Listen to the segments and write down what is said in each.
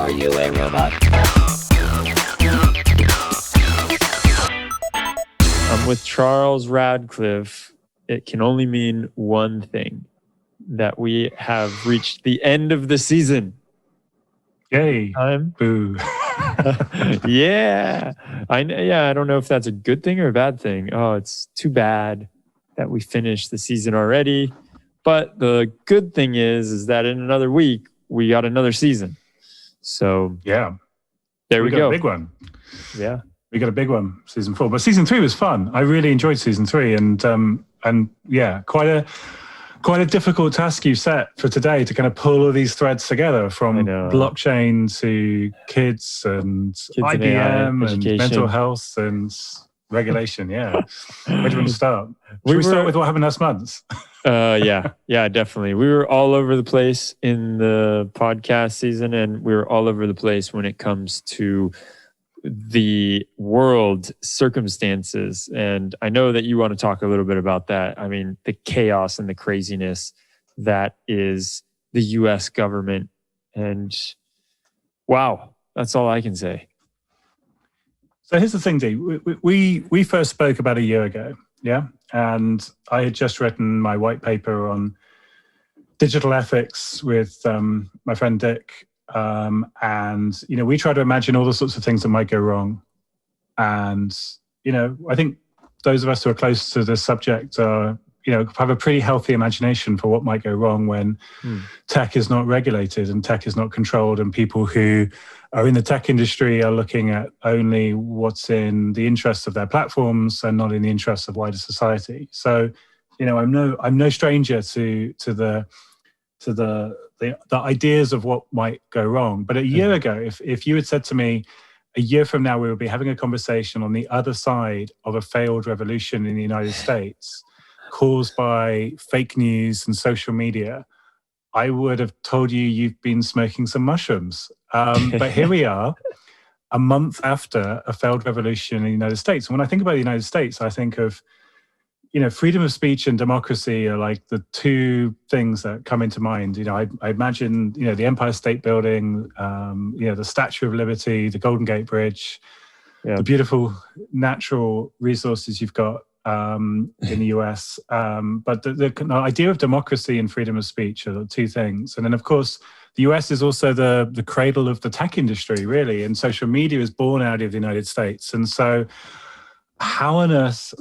Are you a robot? I'm with Charles Radclyffe. It can only mean one thing, that we have reached the end of the season. Yay. Boo. Yeah. I don't know if that's a good thing or a bad thing. Oh, it's too bad that we finished the season already. But the good thing is that in another week, we got another season. So yeah, there we got go. A big one. Yeah. We got a big one, season 4. But season 3 was fun. I really enjoyed season 3. And yeah, quite a difficult task you set for today to kind of pull all these threads together, from blockchain to kids and IBM and mental health and regulation. Yeah. Where do you want to start? Should we start with what happened last month? Yeah, definitely. We were all over the place in the podcast season, and we were all over the place when it comes to the world circumstances. And I know that you want to talk a little bit about that. I mean, the chaos and the craziness that is the US government. And wow, that's all I can say. So here's the thing, Dee. We first spoke about a year ago, yeah? And I had just written my white paper on digital ethics with my friend Dick. And, we try to imagine all the sorts of things that might go wrong. And, I think those of us who are close to this subject are, have a pretty healthy imagination for what might go wrong when tech is not regulated and tech is not controlled, and people who are in the tech industry are looking at only what's in the interests of their platforms and not in the interests of wider society. So, I'm no stranger to the ideas of what might go wrong. But a year ago, if you had said to me, a year from now, we will be having a conversation on the other side of a failed revolution in the United States caused by fake news and social media, I would have told you you've been smoking some mushrooms. But here we are, a month after a failed revolution in the United States. And when I think about the United States, I think of, freedom of speech and democracy are like the two things that come into mind. I imagine, the Empire State Building, the Statue of Liberty, the Golden Gate Bridge, the beautiful natural resources you've got in the US. But the idea of democracy and freedom of speech are the two things. And then, of course, the US is also the cradle of the tech industry, really. And social media is born out of the United States. And so how on earth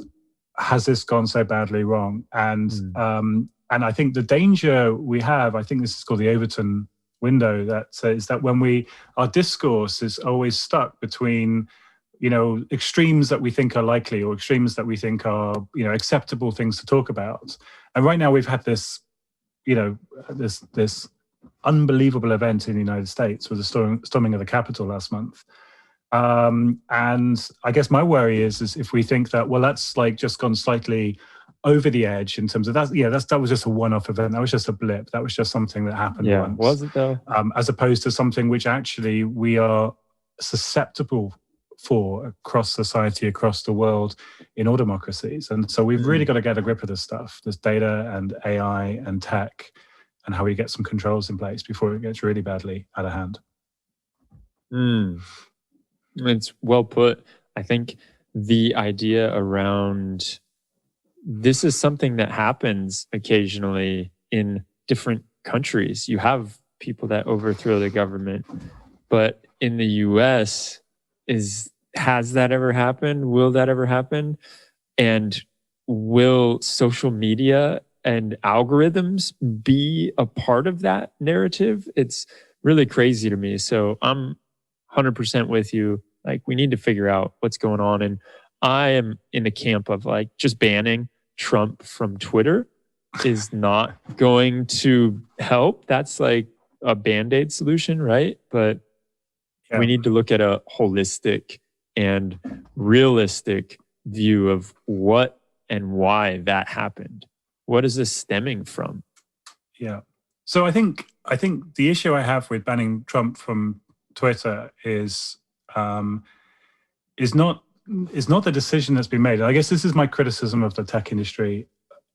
has this gone so badly wrong? And I think the danger we have, I think this is called the Overton window, that says that when our discourse is always stuck between, extremes that we think are likely or extremes that we think are, acceptable things to talk about. And right now we've had this, this unbelievable event in the United States with the storming of the Capitol last month. And I guess my worry is if we think that, well, that's like just gone slightly over the edge in terms of that. Yeah, that was just a one-off event. That was just a blip. That was just something that happened once. Was it though? As opposed to something which actually we are susceptible for across society, across the world, in all democracies. And so we've really got to get a grip of this stuff, this data and AI and tech, and how we get some controls in place before it gets really badly out of hand. It's well put. I think the idea around this is something that happens occasionally in different countries. You have people that overthrow the government, but in the US, has that ever happened? Will that ever happen? And will social media and algorithms be a part of that narrative? It's really crazy to me. So I'm 100% with you. Like, we need to figure out what's going on. And I am in the camp of like just banning Trump from Twitter is not going to help. That's like a Band-Aid solution, right? But we need to look at a holistic and realistic view of what and why that happened. What is this stemming from? Yeah. So I think the issue I have with banning Trump from Twitter is not the decision that's been made. And I guess this is my criticism of the tech industry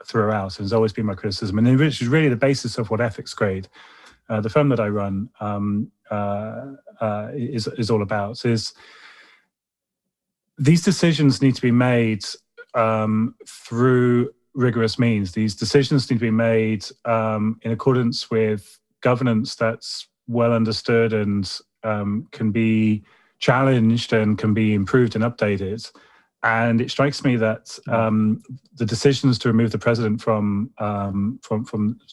throughout, and has always been my criticism, and which is really the basis of what Ethics Grade, the firm that I run, is all about. Is these decisions need to be made through rigorous means. These decisions need to be made in accordance with governance that's well understood and can be challenged and can be improved and updated. And it strikes me that the decisions to remove the president from the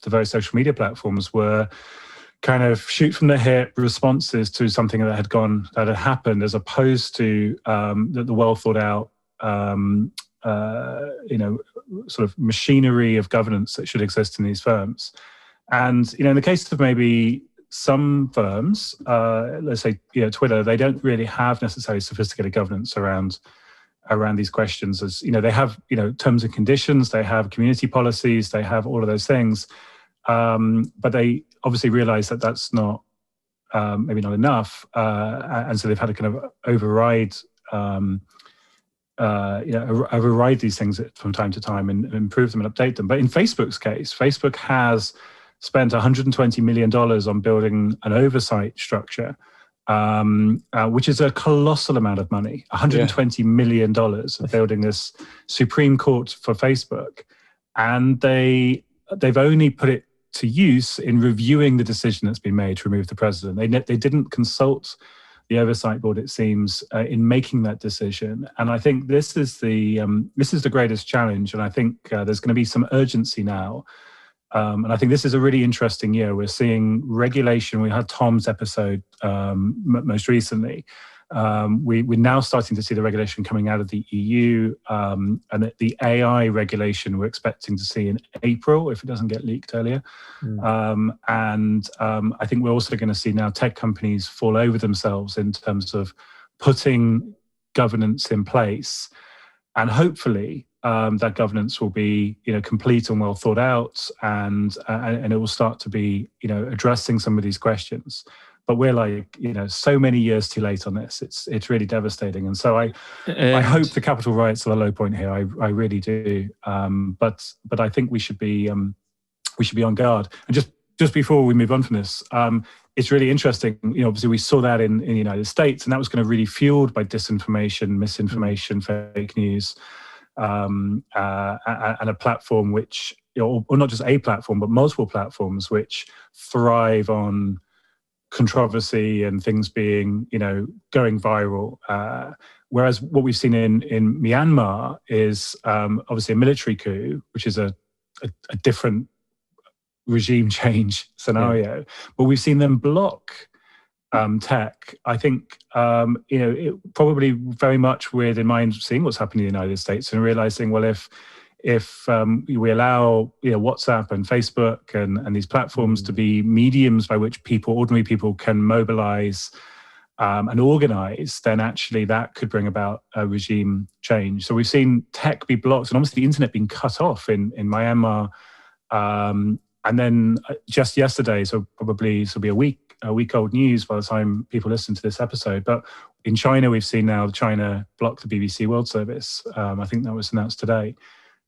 various social media platforms were kind of shoot from the hip responses to something that had happened, as opposed to the well thought out, sort of machinery of governance that should exist in these firms. And in the case of maybe some firms, let's say Twitter, they don't really have necessarily sophisticated governance around these questions. As they have terms and conditions, they have community policies, they have all of those things, but they obviously realize that that's not maybe not enough, and so they've had to kind of override these things from time to time and improve them and update them. But in Facebook's case, Facebook has spent $120 million on building an oversight structure, which is a colossal amount of money. $120 million of building this Supreme Court for Facebook, and they've only put it to use in reviewing the decision that's been made to remove the president. They didn't consult the oversight board, it seems, in making that decision. And I think this is the greatest challenge. And I think there's going to be some urgency now. And I think this is a really interesting year. We're seeing regulation. We had Tom's episode most recently. We're now starting to see the regulation coming out of the EU, and the AI regulation we're expecting to see in April if it doesn't get leaked earlier. And I think we're also going to see now tech companies fall over themselves in terms of putting governance in place, and hopefully that governance will be complete and well thought out, and it will start to be addressing some of these questions. But we're so many years too late on this. It's really devastating. And so I hope the capital riots are the low point here. I really do. But I think we should be on guard. And just before we move on from this, it's really interesting. Obviously we saw that in the United States, and that was kind of really fueled by disinformation, misinformation, fake news, and a platform which, or not just a platform, but multiple platforms which thrive on controversy and things being, going viral. Whereas what we've seen in Myanmar is obviously a military coup, which is a different regime change scenario. Yeah. But we've seen them block tech. I think, it probably very much with in mind seeing what's happening in the United States and realizing, well, if we allow WhatsApp and Facebook and these platforms to be mediums by which ordinary people can mobilize and organize, then actually that could bring about a regime change. So we've seen tech be blocked and obviously the internet being cut off in Myanmar. And then just yesterday, so probably this will be a week old news by the time people listen to this episode, but in China, we've seen now China block the BBC World Service. I think that was announced today.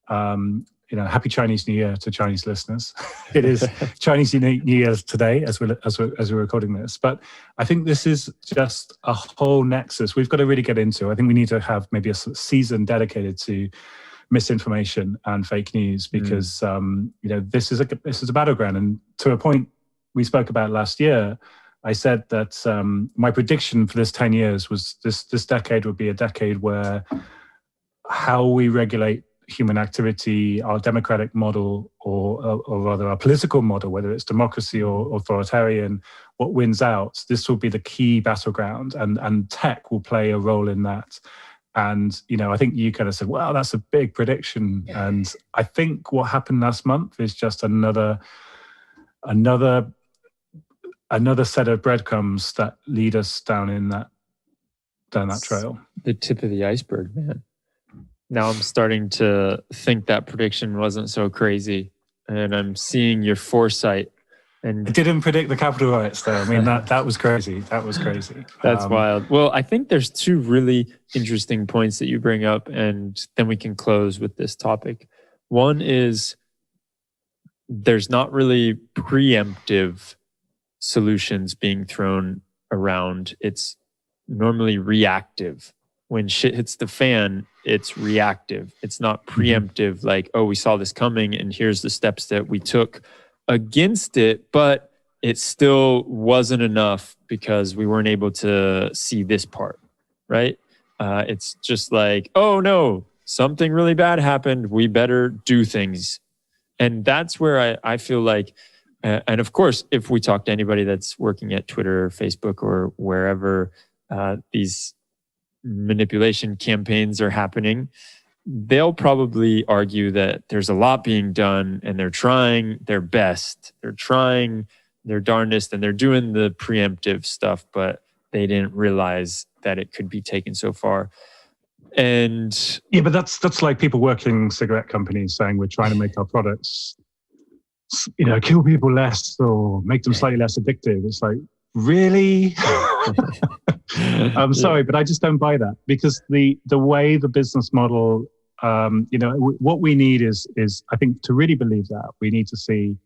Happy Chinese New Year to Chinese listeners. It is Chinese New Year today as we're recording this. But I think this is just a whole nexus we've got to really get into. I think we need to have maybe a season dedicated to misinformation and fake news, because this is a battleground. And to a point we spoke about last year, I said that my prediction for this 10 years was this decade would be a decade where how we regulate human activity, our democratic model, or rather our political model, whether it's democracy or authoritarian, what wins out, this will be the key battleground, and tech will play a role in that. And, I think you kind of said, wow, that's a big prediction. Yeah. And I think what happened last month is just another set of breadcrumbs that lead us down that trail. The tip of the iceberg, man. Now I'm starting to think that prediction wasn't so crazy, and I'm seeing your foresight. And it didn't predict the capital riots, though. I mean, that was crazy. That was crazy. That's wild. Well, I think there's two really interesting points that you bring up, and then we can close with this topic. One is there's not really preemptive solutions being thrown around. It's normally reactive. When shit hits the fan, it's reactive. It's not preemptive, like, oh, we saw this coming and here's the steps that we took against it, but it still wasn't enough because we weren't able to see this part, right? It's just like, oh no, something really bad happened. We better do things. And that's where I feel like, and of course, if we talk to anybody that's working at Twitter or Facebook or wherever these manipulation campaigns are happening, they'll probably argue that there's a lot being done and they're trying their best. They're trying their darndest and they're doing the preemptive stuff, but they didn't realize that it could be taken so far. And yeah, but that's like people working cigarette companies saying we're trying to make our products, kill people less or make them slightly less addictive. It's like, really? I'm sorry, but I just don't buy that, because the way the business model, what we need is I think, to really believe that, we need to see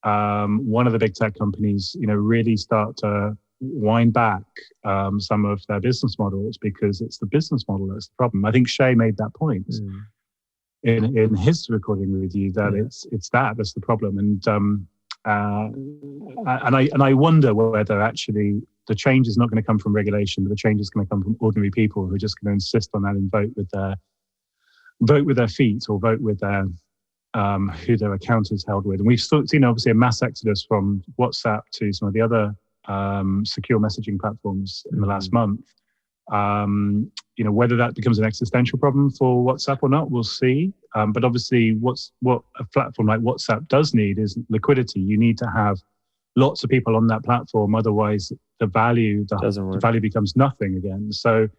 one of the big tech companies, really start to wind back some of their business models, because it's the business model that's the problem. I think Shay made that point in his recording with you, that it's that's the problem. And I wonder whether actually the change is not going to come from regulation, but the change is going to come from ordinary people who are just going to insist on that and vote with their feet, or vote with their who their account is held with. And we've seen obviously a mass exodus from WhatsApp to some of the other secure messaging platforms in the last month. Whether that becomes an existential problem for WhatsApp or not, we'll see. But obviously, what a platform like WhatsApp does need is liquidity. You need to have lots of people on that platform, otherwise the value becomes nothing again. So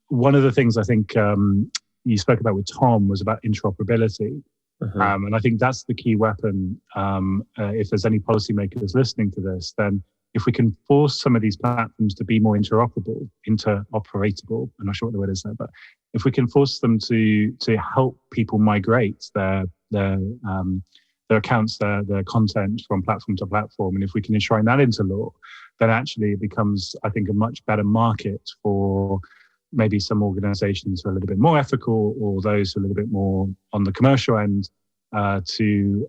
one of the things I think you spoke about with Tom was about interoperability. And I think that's the key weapon. If there's any policymakers listening to this, then if we can force some of these platforms to be more interoperatable, I'm not sure what the word is there, but if we can force them to help people migrate their accounts, their content from platform to platform, and if we can enshrine that into law, then actually it becomes, I think, a much better market for maybe some organizations who are a little bit more ethical, or those who are a little bit more on the commercial end, to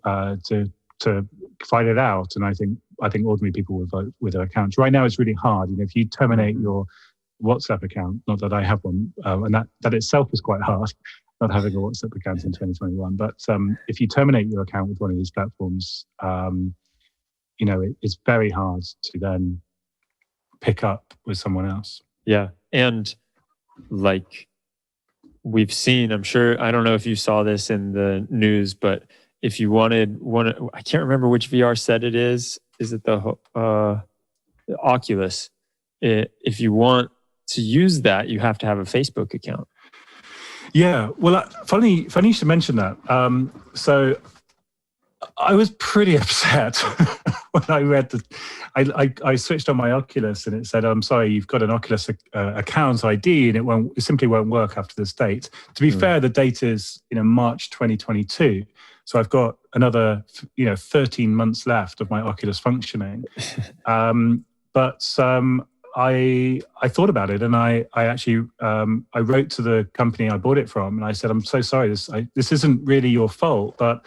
fight it out. And I think ordinary people will vote with their accounts. Right now, it's really hard. If you terminate your WhatsApp account, not that I have one, and that itself is quite hard, not having a WhatsApp account in 2021. But if you terminate your account with one of these platforms, it's very hard to then pick up with someone else. Yeah, and like we've seen, I'm sure, I don't know if you saw this in the news, but if you wanted one, I can't remember which VR set it is. Is it the Oculus? If you want to use that, you have to have a Facebook account. Yeah, well, funny you should mention that. So I was pretty upset when I read I switched on my Oculus and it said, "I'm sorry, you've got an Oculus account ID and it simply won't work after this date." To be fair, the date is March 2022, so I've got another 13 months left of my Oculus functioning. But I thought about it, and I actually I wrote to the company I bought it from, and I said, "I'm so sorry, this isn't really your fault, but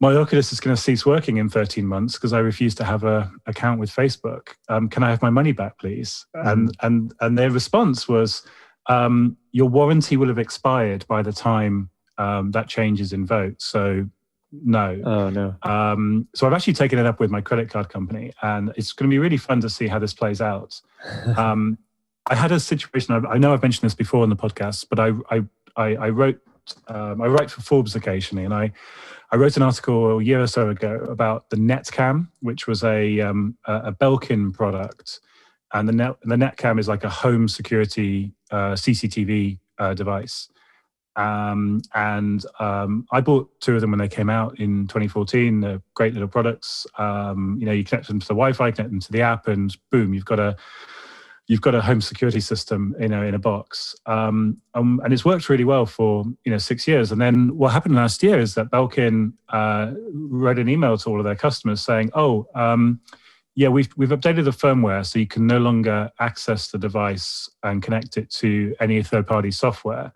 my Oculus is going to cease working in 13 months because I refuse to have an account with Facebook. Can I have my money back, please?" And their response was, "Your warranty will have expired by the time that changes in vote. So no." Oh, no. So I've actually taken it up with my credit card company, and it's going to be really fun to see how this plays out. I had a situation, I know I've mentioned this before on the podcast, but I wrote, I write for Forbes occasionally, and I wrote an article a year or so ago about the Netcam, which was a Belkin product. And the Netcam is like a home security CCTV device. I bought two of them when they came out in 2014. They're great little products. You connect them to the Wi-Fi, connect them to the app, and boom, you've got a home security system, in a box. And it's worked really well for 6 years. And then what happened last year is that Belkin wrote an email to all of their customers saying, Yeah, we've updated the firmware so you can no longer access the device and connect it to any third-party software.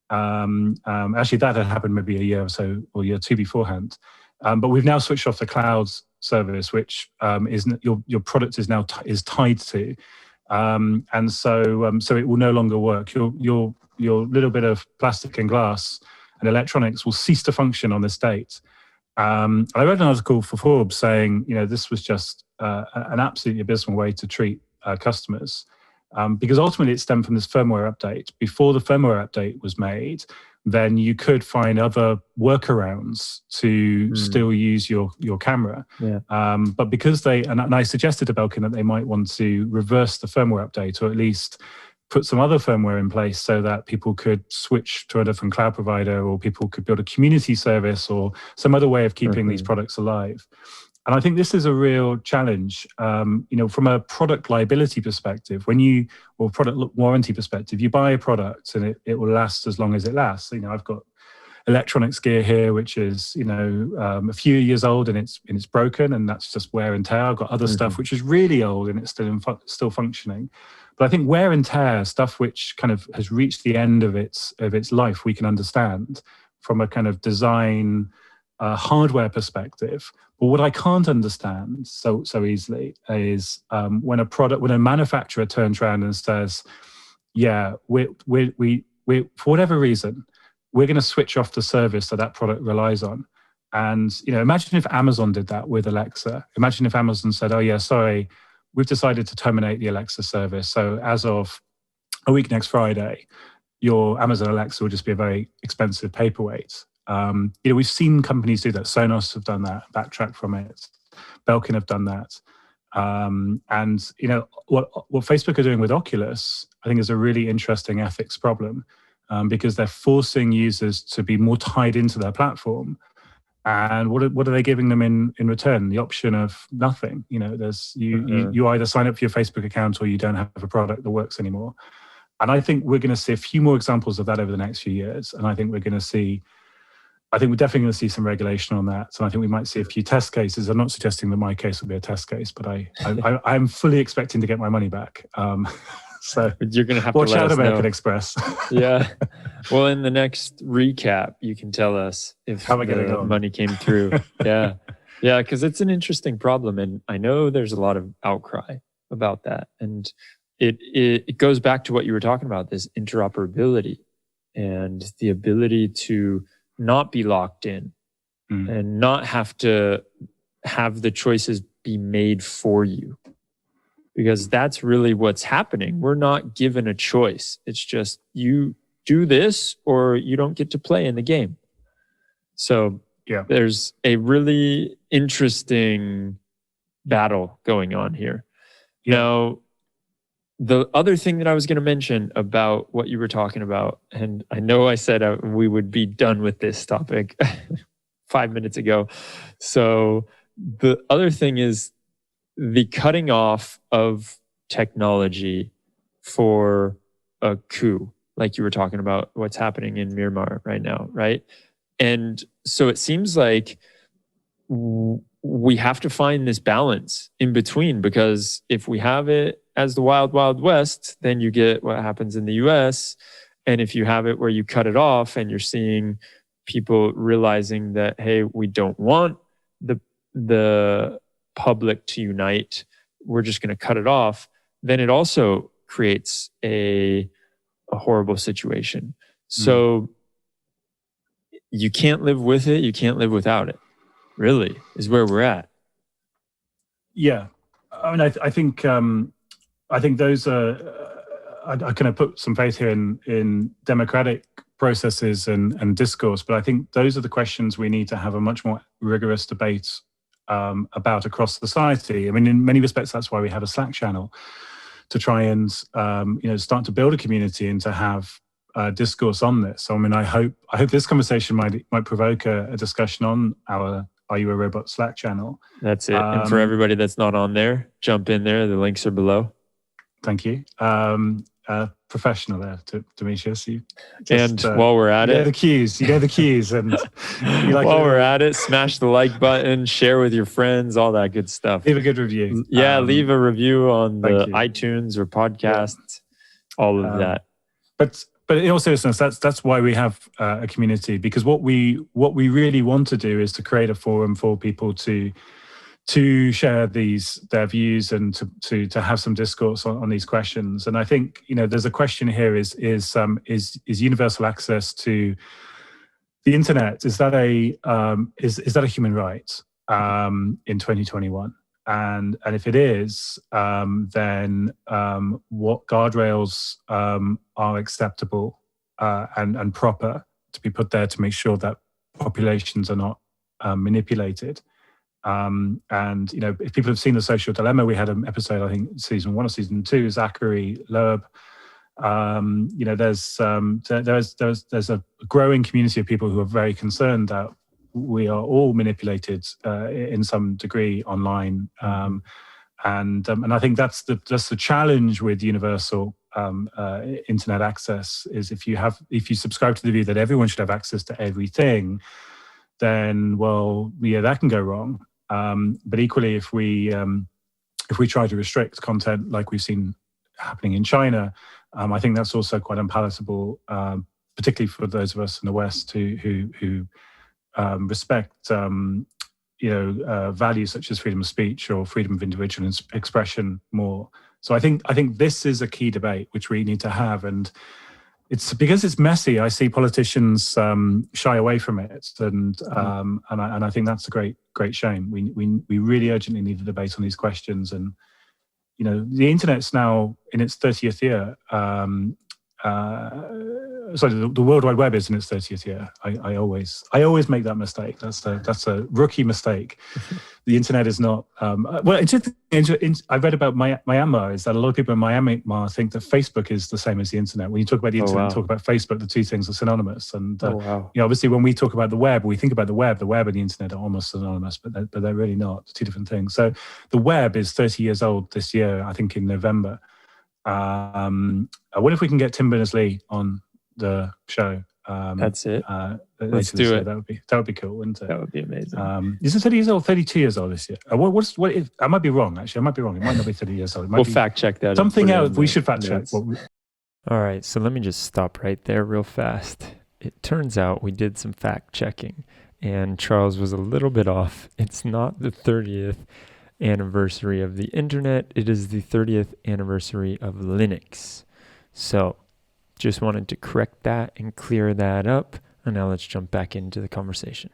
Actually, that had happened maybe a year or so, or a year or two beforehand. But we've now switched off the cloud service, which is your product is now is tied to, and so it will no longer work. Your little bit of plastic and glass and electronics will cease to function on this date. I read an article for Forbes saying, this was just an absolutely abysmal way to treat customers, because ultimately it stemmed from this firmware update. Before the firmware update was made, then you could find other workarounds to still use your camera. Yeah. But because and I suggested to Belkin that they might want to reverse the firmware update, or at least put some other firmware in place so that people could switch to a different cloud provider, or people could build a community service or some other way of keeping these products alive. And I think this is a real challenge, from a product liability perspective, or product warranty perspective. You buy a product and it will last as long as it lasts. I've got electronics gear here, which is, a few years old and it's broken, and that's just wear and tear. I've got other stuff which is really old and it's still functioning. But I think wear and tear, stuff which kind of has reached the end of its life, we can understand from a kind of design hardware perspective. But what I can't understand so easily is when a manufacturer turns around and says, "Yeah, we for whatever reason, we're going to switch off the service that product relies on." And imagine if Amazon did that with Alexa. Imagine if Amazon said, "Oh yeah, sorry, we've decided to terminate the Alexa service. So as of a week next Friday, your Amazon Alexa will just be a very expensive paperweight." We've seen companies do that. Sonos have done that, backtrack from it. Belkin have done that. And what Facebook are doing with Oculus, I think, is a really interesting ethics problem, because they're forcing users to be more tied into their platform. And what are they giving them in return? The option of nothing. You either sign up for your Facebook account or you don't have a product that works anymore. And I think we're going to see a few more examples of that over the next few years. And I think we're definitely going to see some regulation on that. So I think we might see a few test cases. I'm not suggesting that my case will be a test case, but I'm fully expecting to get my money back. So you're going to have watch to let out, us American know. Express. Yeah. Well, in the next recap, you can tell us if the money came through. Yeah. Yeah, because it's an interesting problem. And I know there's a lot of outcry about that. And it goes back to what you were talking about, this interoperability and the ability to not be locked in and not have to have the choices be made for you. Because that's really what's happening. We're not given a choice. It's just you do this or you don't get to play in the game. So there's a really interesting battle going on here. Yeah. Now, the other thing that I was going to mention about what you were talking about, and I know I said we would be done with this topic 5 minutes ago. So the other thing is the cutting off of technology for a coup, like you were talking about what's happening in Myanmar right now, right? And so it seems like we have to find this balance in between, because if we have it as the wild, wild west, then you get what happens in the US. And if you have it where you cut it off and you're seeing people realizing that, hey, we don't want the public to unite, we're just going to cut it off, then it also creates a horrible situation. So you can't live with it, you can't live without it, really, is where we're at. Yeah. I mean, I think those are, I kind of put some faith here in democratic processes and discourse, but I think those are the questions we need to have a much more rigorous debate about across society. I mean, in many respects, that's why we have a Slack channel, to try and start to build a community and to have discourse on this. So, I mean, I hope this conversation might provoke a discussion on our Are You a Robot Slack channel. That's it. And for everybody that's not on there, jump in there. The links are below. Thank you. professional there, Demetrius. You just, while we're at it, you know the cues, and while we're at it, smash the like button, share with your friends, all that good stuff. Leave a good review. Yeah, leave a review on the iTunes or podcasts, all of that. But in all seriousness, that's why we have a community, because what we really want to do is to create a forum for people to share their views and to have some discourse on these questions. And I think, there's a question here: is universal access to the internet, is that a human right in 2021? And if it is, then what guardrails are acceptable and proper to be put there to make sure that populations are not manipulated? And if people have seen The Social Dilemma, we had an episode, I think season 1 or season 2, Zachary Loeb. There's a growing community of people who are very concerned that we are all manipulated in some degree online, and I think that's the challenge with universal internet access. Is if you subscribe to the view that everyone should have access to everything, then that can go wrong. But equally, if we try to restrict content like we've seen happening in China, I think that's also quite unpalatable, particularly for those of us in the West who respect values such as freedom of speech or freedom of individual expression more. So I think this is a key debate which we need to have, and it's because it's messy. I see politicians shy away from it, and I think that's a great shame. We really urgently need a debate on these questions, and the internet's now in its 30th year. The World Wide Web is in its 30th year. I always make that mistake. That's a rookie mistake. The internet is not. I read about Myanmar is that a lot of people in Myanmar think that Facebook is the same as the internet. When you talk about the internet and talk about Facebook, the two things are synonymous. And obviously, when we talk about the web, we think about the web and the internet are almost synonymous, but they're really not. Two different things. So the web is 30 years old this year, I think in November. I wonder if we can get Tim Berners-Lee on the show. That's it. Let's do it. That would be cool, wouldn't it? That would be amazing. Is it 30 years old? 32 years old this year. I might be wrong. Actually, I might be wrong. It might not be 30 years old. We'll fact check that. Something else. We should fact check. All right. So let me just stop right there, real fast. It turns out we did some fact checking, and Charles was a little bit off. It's not the 30th anniversary of the internet. It is the 30th anniversary of Linux. So just wanted to correct that and clear that up. And now let's jump back into the conversation.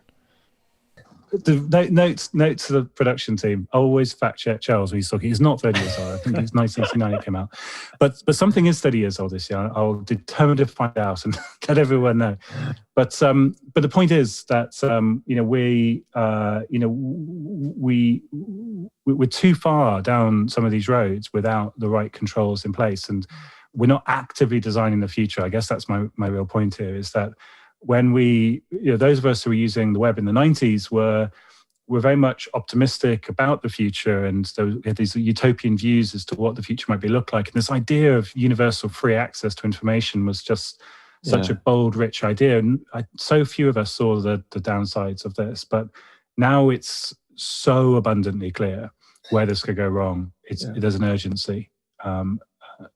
The notes to the production team. Always fact check Charles when he's talking. He's not 30 years old. I think it's 1969 it came out. But something is 30 years old this year. I'll determine to find out and let everyone know. But the point is that we're too far down some of these roads without the right controls in place, and we're not actively designing the future. I guess that's my real point here, is that when those of us who were using the web in the 90s were very much optimistic about the future, and we had these utopian views as to what the future might look like. And this idea of universal free access to information was just such a bold, rich idea. And so few of us saw the downsides of this. But now it's so abundantly clear where this could go wrong. There's an urgency.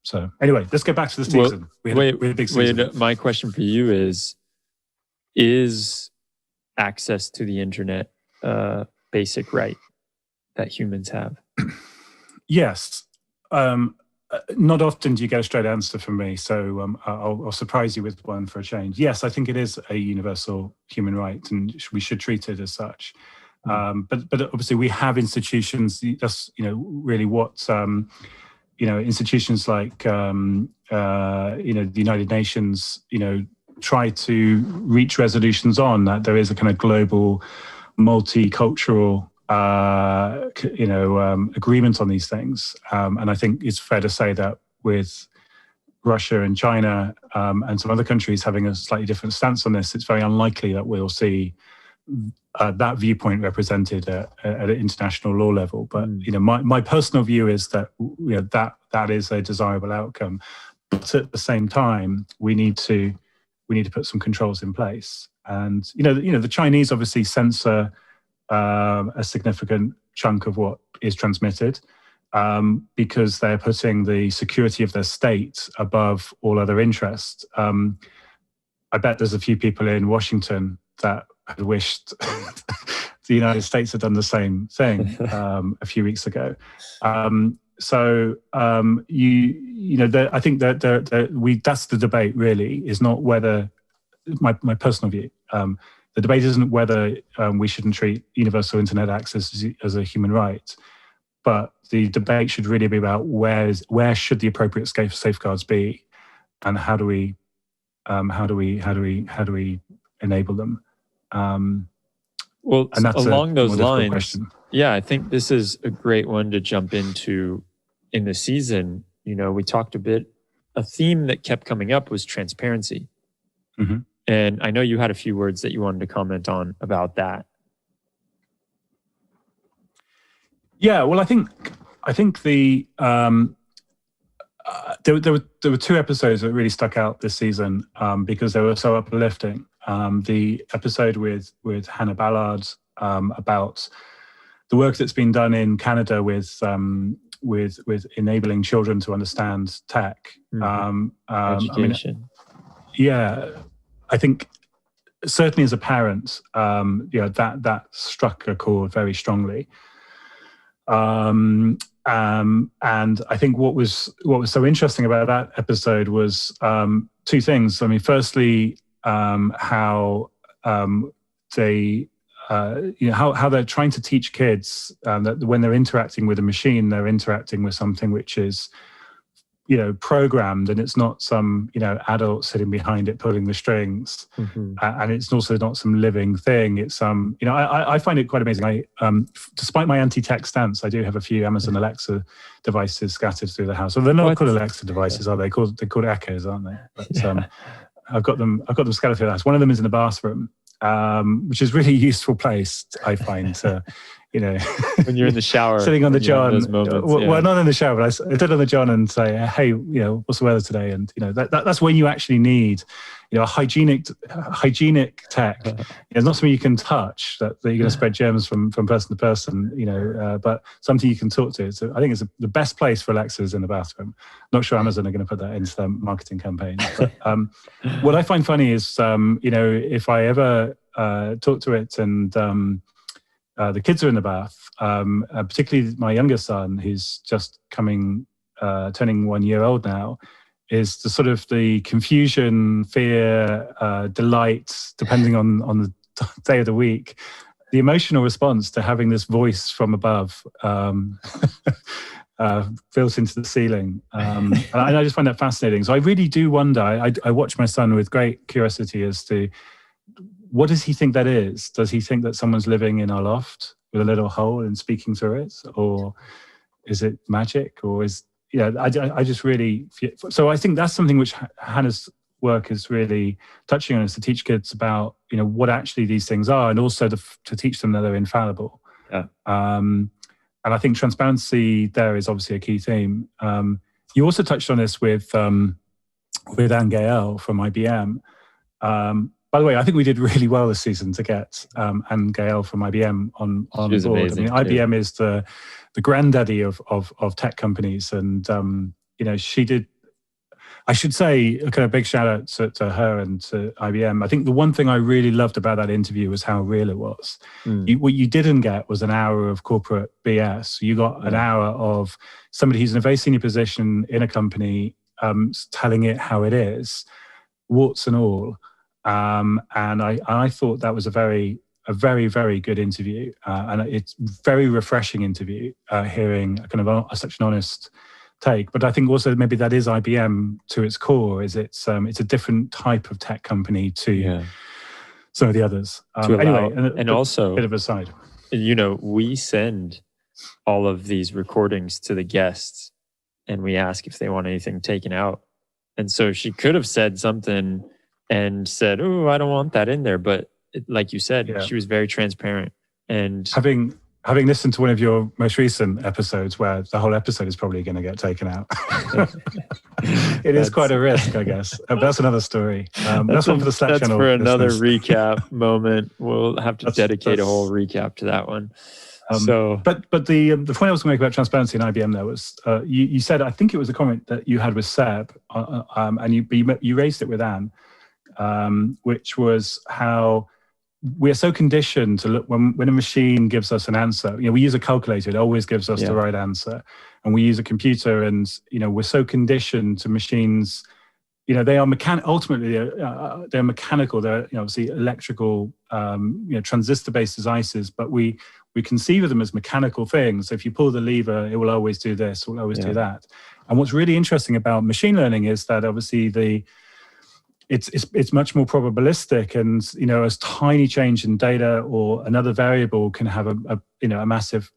So anyway, let's get back to the season. We had a big season. My question for you is access to the internet a basic right that humans have? Yes. Not often do you get a straight answer from me, so I'll surprise you with one for a change. Yes, I think it is a universal human right, and we should treat it as such. But obviously we have institutions. That's really what institutions like the United Nations try to reach resolutions on, that there is a kind of global multicultural agreement on these things. And I think it's fair to say that with Russia and China and some other countries having a slightly different stance on this, it's very unlikely that we'll see that viewpoint represented at an international law level. But my personal view is that that is a desirable outcome. But at the same time, we need to put some controls in place. And the Chinese obviously censor a significant chunk of what is transmitted because they're putting the security of their state above all other interests. I bet there's a few people in Washington that had wished the United States had done the same thing a few weeks ago. I think that that's the debate. Really, is not whether my personal view. The debate isn't whether we shouldn't treat universal internet access as a human right, but the debate should really be about where should the appropriate safeguards be, and how do we enable them? Well, and that's along those lines, question. Yeah, I think this is a great one to jump into in the season. We talked a theme that kept coming up was transparency. Mm-hmm. And I know you had a few words that you wanted to comment on about that. Yeah, well, I think the there were two episodes that really stuck out this season because they were so uplifting. The episode with Hannah Ballard about the work that's been done in Canada with enabling children to understand tech. Education. I think certainly as a parent, that struck a chord very strongly. And I think what was so interesting about that episode was two things. I mean, firstly, how they how they're trying to teach kids that when they're interacting with a machine, they're interacting with something which is programmed, and it's not some adult sitting behind it pulling the strings, and it's also not some living thing. It's I find it quite amazing. Despite my anti-tech stance, I do have a few Amazon Alexa devices scattered through the house. Well, they're not called Alexa devices, are they? They're called Echoes, aren't they? But I've got them scattered through the house. One of them is in the bathroom, which is really a useful place, I find, to when you're in the shower, sitting on the john. Well, not in the shower, but I sit on the john and say, "Hey, what's the weather today?" And that's when you actually need, a hygienic tech. It's not something you can touch that you're going to spread germs from person to person. But something you can talk to. So I think it's the best place for Alexas in the bathroom. Not sure Amazon are going to put that into their marketing campaign. But what I find funny is, if I ever talk to it and the kids are in the bath, particularly my younger son, who's just turning 1 year old now, is the sort of the confusion, fear, delight, depending on the day of the week, the emotional response to having this voice from above built into the ceiling. And I just find that fascinating. So I really do wonder, I watch my son with great curiosity as to, what does he think that is? Does he think that someone's living in our loft with a little hole and speaking through it? Or is it magic? Or I just really... So I think that's something which Hannah's work is really touching on, is to teach kids about, what actually these things are, and also to teach them that they're infallible. Yeah. And I think transparency there is obviously a key theme. You also touched on this with Anne Gael from IBM. By the way, I think we did really well this season to get Anne Gael from IBM on board. Amazing, IBM is the granddaddy of tech companies, and she did. I should say a kind of big shout out to her and to IBM. I think the one thing I really loved about that interview was how real it was. What you didn't get was an hour of corporate BS. You got an hour of somebody who's in a very senior position in a company telling it how it is, warts and all. And I thought that was a very, very good interview, and it's very refreshing interview, hearing a kind of such an honest take. But I think also maybe that is IBM to its core. Is it's a different type of tech company to some of the others. Anyway, and also a bit of a side. We send all of these recordings to the guests, and we ask if they want anything taken out. And so she could have said something and said, "Oh, I don't want that in there." But like you said, she was very transparent. And having having listened to one of your most recent episodes where the whole episode is probably going to get taken out. It is quite a risk, I guess. But that's another story. That's one for the Slack channel. That's for another recap moment. We'll have to dedicate a whole recap to that one. But the point I was going to make about transparency in IBM there was you said, I think it was a comment that you had with Seb, and you raised it with Anne, which was how we're so conditioned to look when a machine gives us an answer. We use a calculator; it always gives us the right answer, and we use a computer, and we're so conditioned to machines. They are ultimately they're mechanical. They're obviously electrical, transistor-based devices, but we conceive of them as mechanical things. So if you pull the lever, it will always do this, it will always do that. And what's really interesting about machine learning is that obviously it's much more probabilistic, and a tiny change in data or another variable can have a massive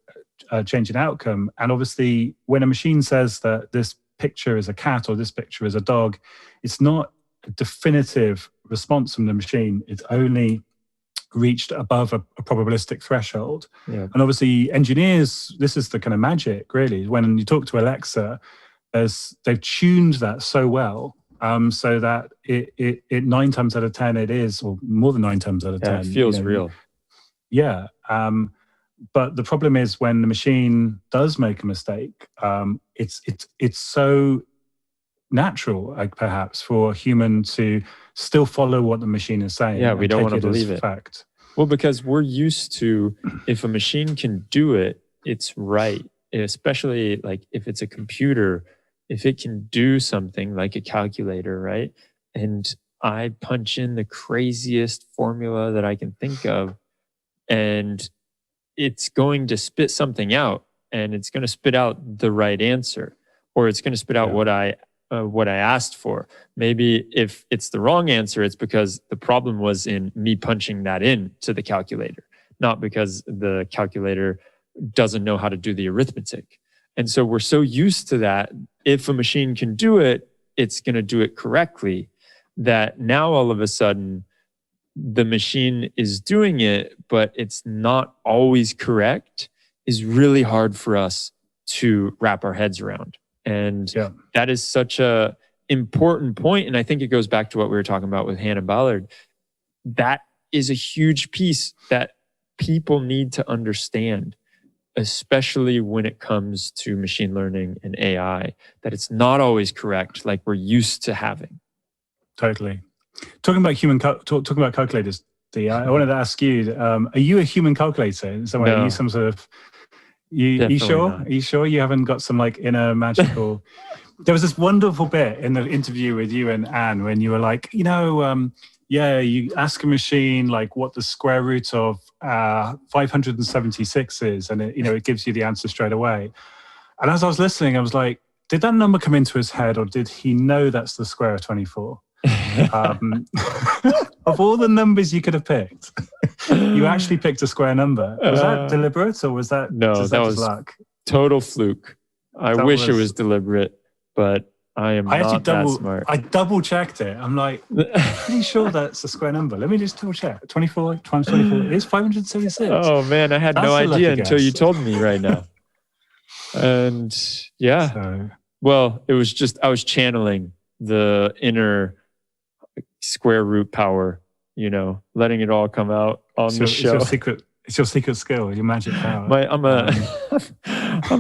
change in outcome. And obviously, when a machine says that this picture is a cat or this picture is a dog, it's not a definitive response from the machine. It's only reached above a probabilistic threshold. And obviously, engineers, this is the kind of magic, really. When you talk to Alexa, they've tuned that so well. So that it 9 times out of 10 it is, or more than 9 times out of 10. It feels real. Yeah. But the problem is when the machine does make a mistake, it's so natural, perhaps, for a human to still follow what the machine is saying. Yeah, we don't want to believe it. Fact. Well, because we're used to, if a machine can do it, it's right. Especially like if it's a computer. If it can do something like a calculator, right? And I punch in the craziest formula that I can think of, and it's going to spit something out, and it's going to spit out the right answer, or it's going to spit out what I asked for. Maybe if it's the wrong answer, it's because the problem was in me punching that in to the calculator, not because the calculator doesn't know how to do the arithmetic. And so we're so used to that. If a machine can do it, it's going to do it correctly, that now all of a sudden the machine is doing it, but it's not always correct, is really hard for us to wrap our heads around. And that is such a important point. And I think it goes back to what we were talking about with Hannah Ballard. That is a huge piece that people need to understand, especially when it comes to machine learning and AI, that it's not always correct like we're used to having. Totally. Talking about talking about calculators, Dee, I wanted to ask you, are you a human calculator in some way? No. Are you some sort of... You sure? Not. Are you sure you haven't got some like inner magical... There was this wonderful bit in the interview with you and Anne when you were like, you ask a machine like what the square root of 576 is, and it gives you the answer straight away. And as I was listening, I was like, did that number come into his head, or did he know that's the square of 24? Of all the numbers you could have picked, you actually picked a square number. Was that deliberate, or was that that was luck? Total fluke. I wish it was deliberate, but I am not that smart. I double checked it. I'm like, pretty sure that's a square number. Let me just double check. 24 times 24 is 576. Oh man, I had no idea until you told me right now. And well, it was just, I was channeling the inner square root power, letting it all come out on the show. It's your secret skill, your magic power. I'm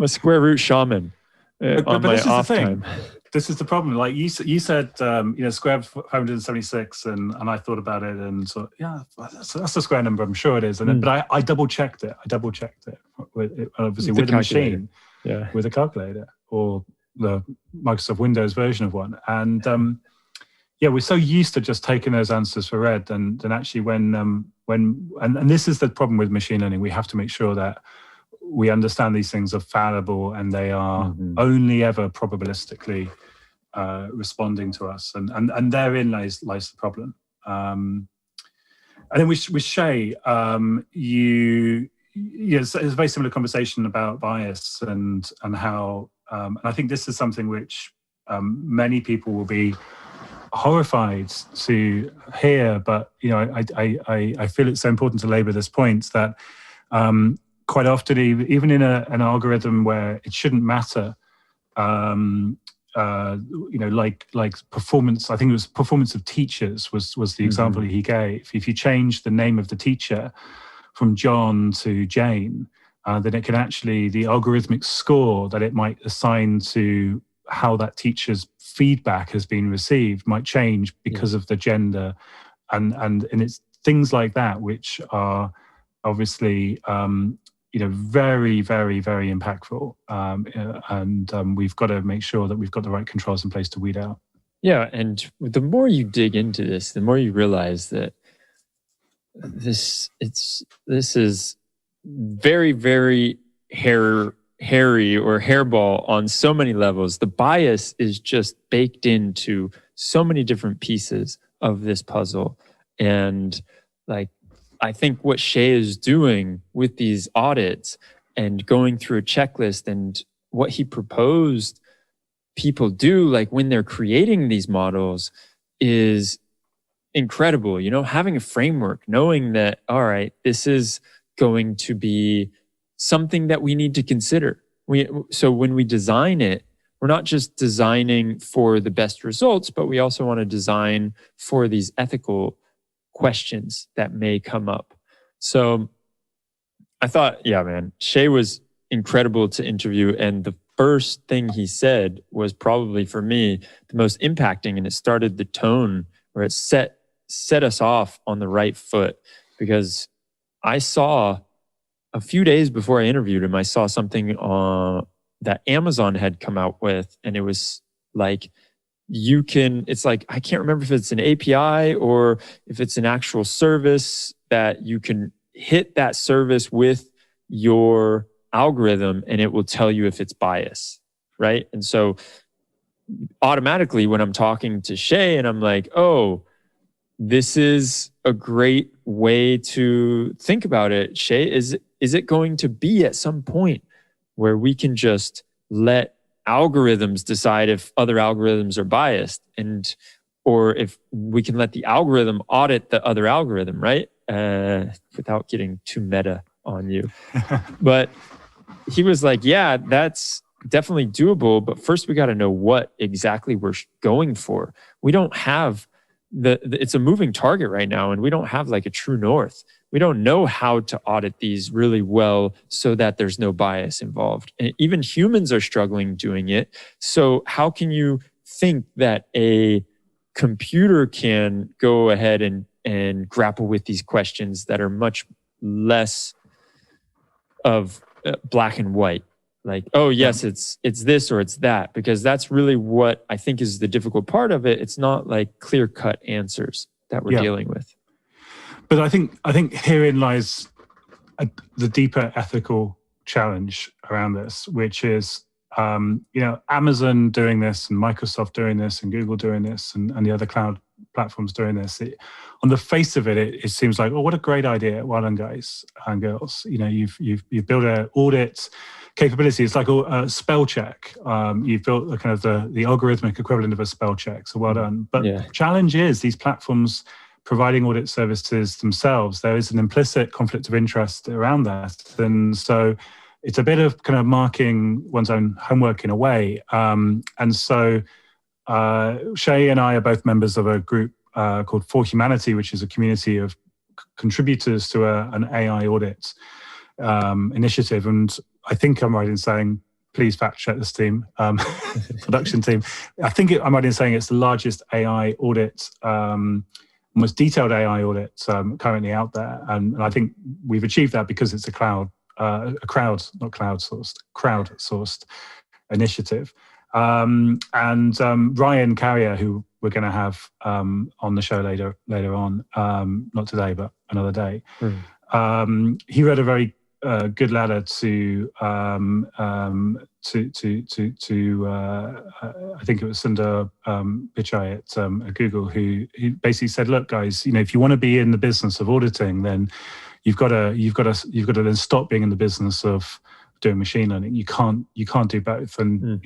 a square root shaman on my off time. This is the problem. Like you said, square of 576, and I thought about it, and so that's a square number. I'm sure it is. And but I double checked it. Obviously with a machine, with a calculator or the Microsoft Windows version of one. And we're so used to just taking those answers for read, and actually when this is the problem with machine learning, we have to make sure that we understand these things are fallible and they are only ever probabilistically responding to us, and therein lies the problem. And then with Shay, it's a very similar conversation about bias and how, and I think this is something which many people will be horrified to hear, but I feel it's so important to labour this point that quite often, even in an algorithm where it shouldn't matter, like performance. I think it was performance of teachers was the example he gave. If you change the name of the teacher from John to Jane, then it can actually, the algorithmic score that it might assign to how that teacher's feedback has been received might change because of the gender, and it's things like that which are obviously very, very, very impactful, and we've got to make sure that we've got the right controls in place to weed out. Yeah, and the more you dig into this, the more you realize that this is very, very hairy or hairball on so many levels. The bias is just baked into so many different pieces of this puzzle, and like, I think what Shay is doing with these audits and going through a checklist and what he proposed people do, like when they're creating these models, is incredible. Having a framework, knowing that, all right, this is going to be something that we need to consider. So when we design it, we're not just designing for the best results, but we also want to design for these ethical questions that may come up. So I thought, yeah, man, Shay was incredible to interview. And the first thing he said was probably, for me, the most impacting, and it started the tone where it set us off on the right foot. Because I saw, a few days before I interviewed him, I saw something that Amazon had come out with, and it was like, it's like, I can't remember if it's an API or if it's an actual service that you can hit that service with your algorithm and it will tell you if it's biased, right? And so automatically when I'm talking to Shay and I'm like, oh, this is a great way to think about it. Shay, is it going to be at some point where we can just let algorithms decide if other algorithms are biased, or if we can let the algorithm audit the other algorithm, right? Without getting too meta on you. But he was like, yeah, that's definitely doable. But first we got to know what exactly we're going for. We don't have it's a moving target right now, and we don't have like a true north. We don't know how to audit these really well so that there's no bias involved. And even humans are struggling doing it. So how can you think that a computer can go ahead and grapple with these questions that are much less of black and white? Like, oh, yes, it's this or it's that, because that's really what I think is the difficult part of it. It's not like clear-cut answers that we're dealing with. But I think herein lies the deeper ethical challenge around this, which is, Amazon doing this and Microsoft doing this and Google doing this and the other cloud platforms doing this. On the face of it, it seems like, oh, what a great idea. Well done, guys and girls. You've built an audit capability. It's like a spell check. You've built the kind of the algorithmic equivalent of a spell check. So well done. But the challenge is these platforms providing audit services themselves, there is an implicit conflict of interest around that. And so it's a bit of kind of marking one's own homework in a way. And so Shay and I are both members of a group called For Humanity, which is a community of contributors to an AI audit initiative. And I think I'm right in saying, please fact check this team, production team. I think I'm right in saying it's the largest AI audit, most detailed AI audit currently out there. And I think we've achieved that because it's a crowd-sourced initiative. And Ryan Carrier, who we're going to have on the show later on, not today, but another day, he wrote a very good letter to I think it was Sundar Pichai at Google, who basically said, look, guys, if you want to be in the business of auditing, then you've got to then stop being in the business of doing machine learning. You can't do both. And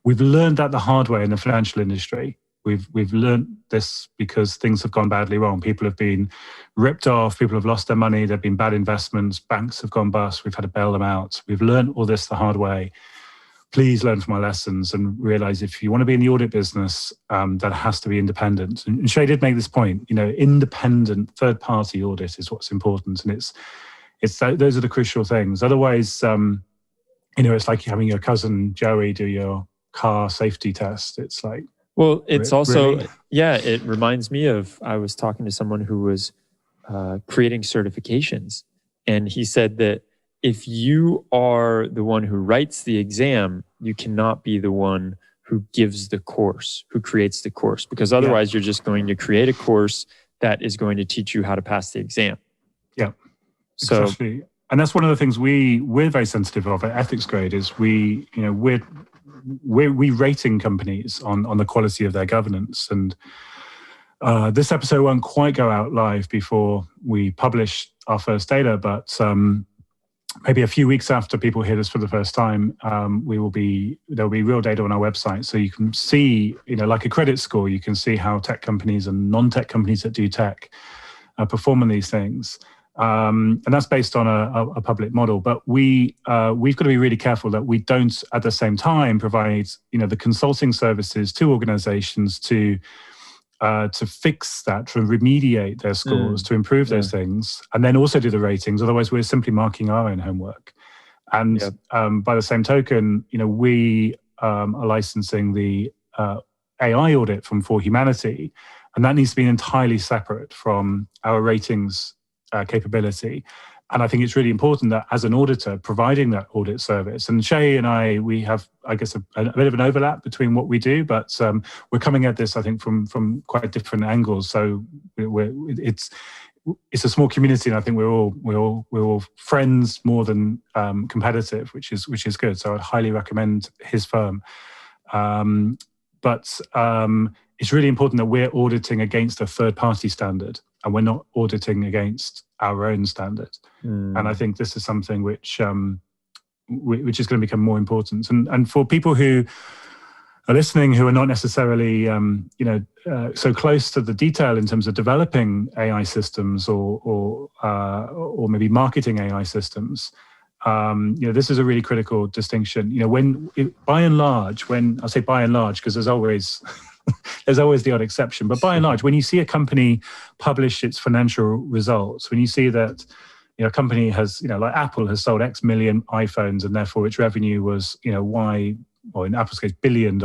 we've learned that the hard way in the financial industry, We've learned this because things have gone badly wrong. People have been ripped off. People have lost their money. There've been bad investments. Banks have gone bust. We've had to bail them out. We've learned all this the hard way. Please learn from our lessons and realize if you want to be in the audit business, that has to be independent. And Shay did make this point. Independent third-party audit is what's important, and those are the crucial things. Otherwise, it's like having your cousin Joey do your car safety test. It's like, well, it's also really? It reminds me of, I was talking to someone who was creating certifications, and he said that if you are the one who writes the exam, you cannot be the one who gives the course, who creates the course, because otherwise you're just going to create a course that is going to teach you how to pass the exam. Yeah. So, exactly. And that's one of the things we're very sensitive of at Ethics Grade is we're rating companies on the quality of their governance. And this episode won't quite go out live before we publish our first data, but maybe a few weeks after people hear this for the first time, there'll be real data on our website. So you can see, like a credit score, you can see how tech companies and non-tech companies that do tech perform on these things. And that's based on a public model. But we've got to be really careful that we don't, at the same time, provide the consulting services to organizations to fix that, to remediate their scores, to improve those things, and then also do the ratings. Otherwise, we're simply marking our own homework. And by the same token, we are licensing the AI audit from For Humanity, and that needs to be entirely separate from our ratings capability. And I think it's really important that as an auditor, providing that audit service, and Shay and we have, I guess, a bit of an overlap between what we do, but we're coming at this, I think, from quite different angles. So it's a small community, and I think we're all friends more than competitive, which is good. So I'd highly recommend his firm. But it's really important that we're auditing against a third-party standard, and we're not auditing against our own standard. And I think this is something which is going to become more important. And for people who are listening, who are not necessarily so close to the detail in terms of developing AI systems or maybe marketing AI systems, this is a really critical distinction. By and large, when I say by and large, because there's always the odd exception, but by and large, when you see a company publish its financial results, when you see that a company has, like Apple has sold X million iPhones and therefore its revenue was, Y, or in Apple's case, $1 billion,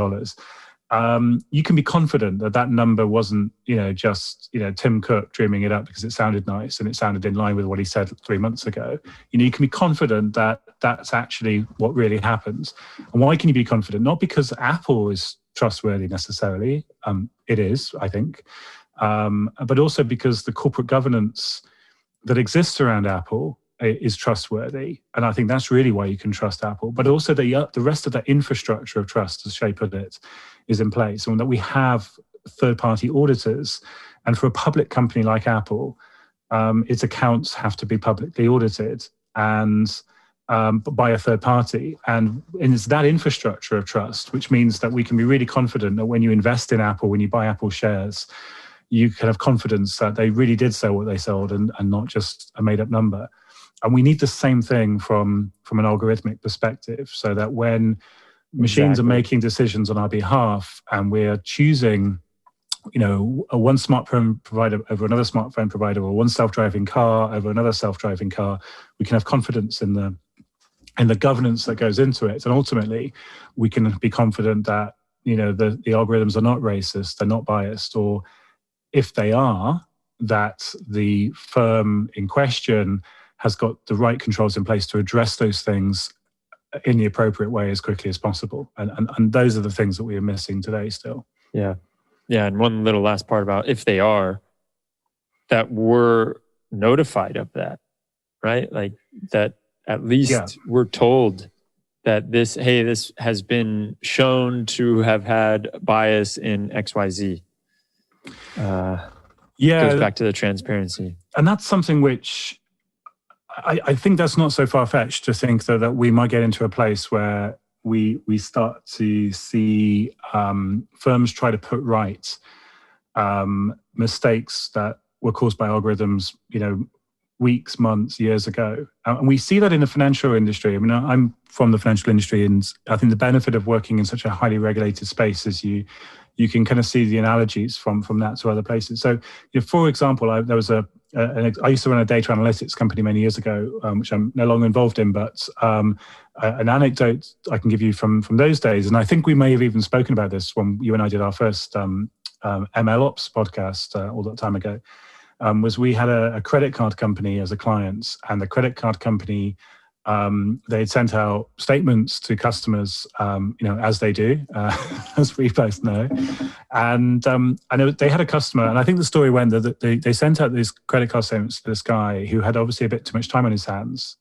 you can be confident that number wasn't, just, Tim Cook dreaming it up because it sounded nice and it sounded in line with what he said 3 months ago. You can be confident that that's actually what really happens. And why can you be confident? Not because Apple is trustworthy necessarily. It is, I think. But also because the corporate governance that exists around Apple is trustworthy. And I think that's really why you can trust Apple. But also the rest of that infrastructure of trust, as Shay put it, is in place. And that we have third-party auditors. And for a public company like Apple, its accounts have to be publicly audited and by a third party. And it's that infrastructure of trust, which means that we can be really confident that when you invest in Apple, when you buy Apple shares, you can have confidence that they really did sell what they sold and not just a made-up number. And we need the same thing from an algorithmic perspective, so that when machines are making decisions on our behalf and we're choosing, a one smartphone provider over another smartphone provider, or one self-driving car over another self-driving car, we can have confidence in the governance that goes into it. And ultimately, we can be confident that, the algorithms are not racist, they're not biased, or if they are, that the firm in question has got the right controls in place to address those things in the appropriate way as quickly as possible. And those are the things that we are missing today still. Yeah. Yeah. And one little last part about if they are, that we're notified of that, right? Like that at least we're told that this has been shown to have had bias in XYZ. Goes back to the transparency. And that's something which I think that's not so far-fetched to think that we might get into a place where we start to see firms try to put right mistakes that were caused by algorithms, weeks, months, years ago. And we see that in the financial industry. I mean, I'm from the financial industry, and I think the benefit of working in such a highly regulated space is you can kind of see the analogies from that to other places. So, for example, I used to run a data analytics company many years ago, which I'm no longer involved in, but an anecdote I can give you from those days, and I think we may have even spoken about this when you and I did our first ML Ops podcast all that time ago, was we had a credit card company as a client, and the credit card company, they had sent out statements to customers, as they do, as we both know. And they had a customer, and I think the story went that they sent out these credit card statements to this guy who had obviously a bit too much time on his hands.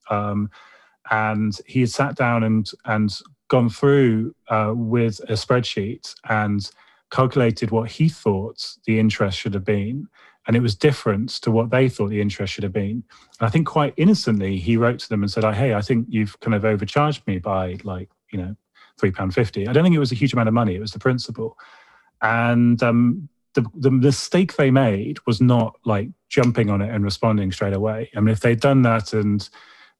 And he had sat down and gone through with a spreadsheet and calculated what he thought the interest should have been. And it was different to what they thought the interest should have been. And I think quite innocently, he wrote to them and said, hey, I think you've kind of overcharged me by £3.50. I don't think it was a huge amount of money. It was the principal. And the mistake they made was not like jumping on it and responding straight away. I mean, if they'd done that, and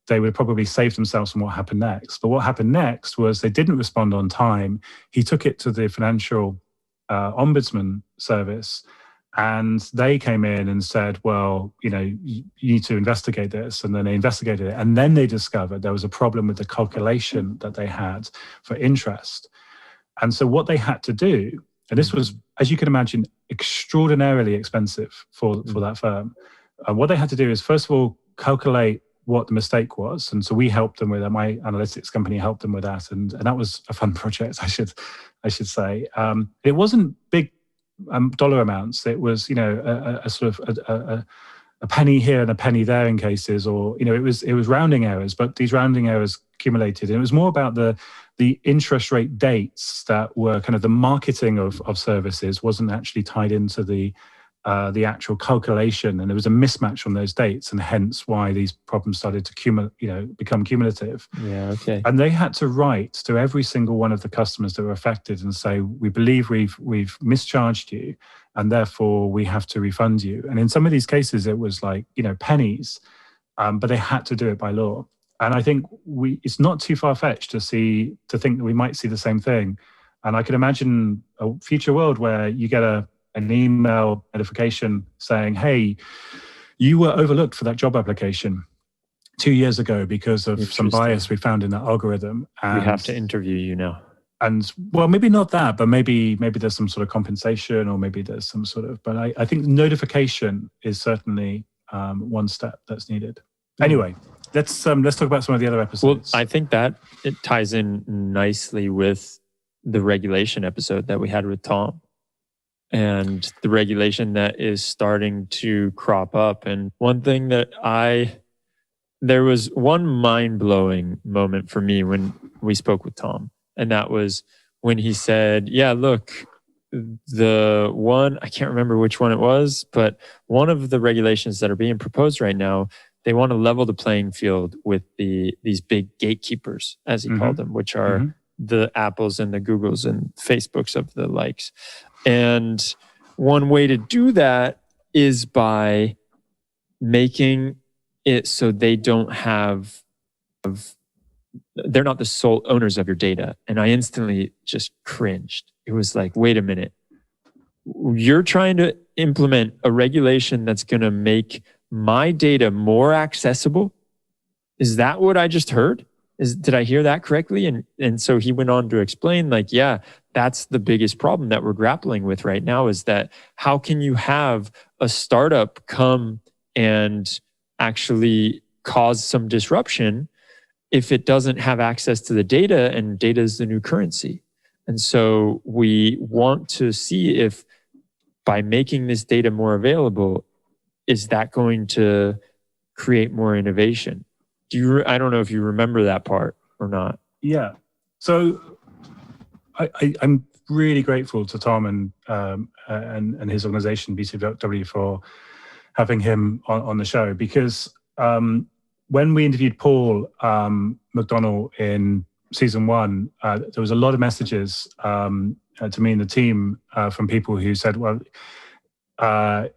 they would have probably saved themselves from what happened next. But what happened next was they didn't respond on time. He took it to the financial ombudsman service, and they came in and said, well, you need to investigate this. And then they investigated it. And then they discovered there was a problem with the calculation that they had for interest. And so what they had to do, and this was, as you can imagine, extraordinarily expensive for that firm. What they had to do is, first of all, calculate what the mistake was. And so we helped them with that. My analytics company helped them with that. And that was a fun project, I should say. It wasn't big dollar amounts. It was, a sort of a penny here and a penny there in cases, or, it was rounding errors, but these rounding errors accumulated. And it was more about the interest rate dates that were kind of the marketing of services wasn't actually tied into the actual calculation, and there was a mismatch on those dates, and hence why these problems started to become cumulative. Yeah, okay. And they had to write to every single one of the customers that were affected and say, we believe we've mischarged you, and therefore we have to refund you. And in some of these cases, it was like pennies, but they had to do it by law. And I think it's not too far-fetched to think that we might see the same thing. And I can imagine a future world where you get an email notification saying, hey, you were overlooked for that job application 2 years ago because of some bias we found in that algorithm. And we have to interview you now. And well, maybe not that, but maybe there's some sort of compensation, or maybe there's some sort of, but I think notification is certainly one step that's needed. Anyway, let's talk about some of the other episodes. Well, I think that it ties in nicely with the regulation episode that we had with Tom, and the regulation that is starting to crop up. And one thing that there was one mind-blowing moment for me when we spoke with Tom, and that was when he said, yeah, look, the one, I can't remember which one it was, but one of the regulations that are being proposed right now, they want to level the playing field with these big gatekeepers, as he called them, which are the Apples and the Googles and Facebooks of the likes. And one way to do that is by making it so they don't they're not the sole owners of your data. And I instantly just cringed. It was like, wait a minute. You're trying to implement a regulation that's going to make my data more accessible? Is that what I just heard? Did I hear that correctly? And so he went on to explain, like, yeah, that's the biggest problem that we're grappling with right now, is that how can you have a startup come and actually cause some disruption if it doesn't have access to the data, and data is the new currency? And so we want to see if by making this data more available, is that going to create more innovation? I don't know if you remember that part or not. Yeah. So I'm really grateful to Tom and his organization, BCW, for having him on the show, because when we interviewed Paul McDonnell in season one, there was a lot of messages to me and the team from people who said, well,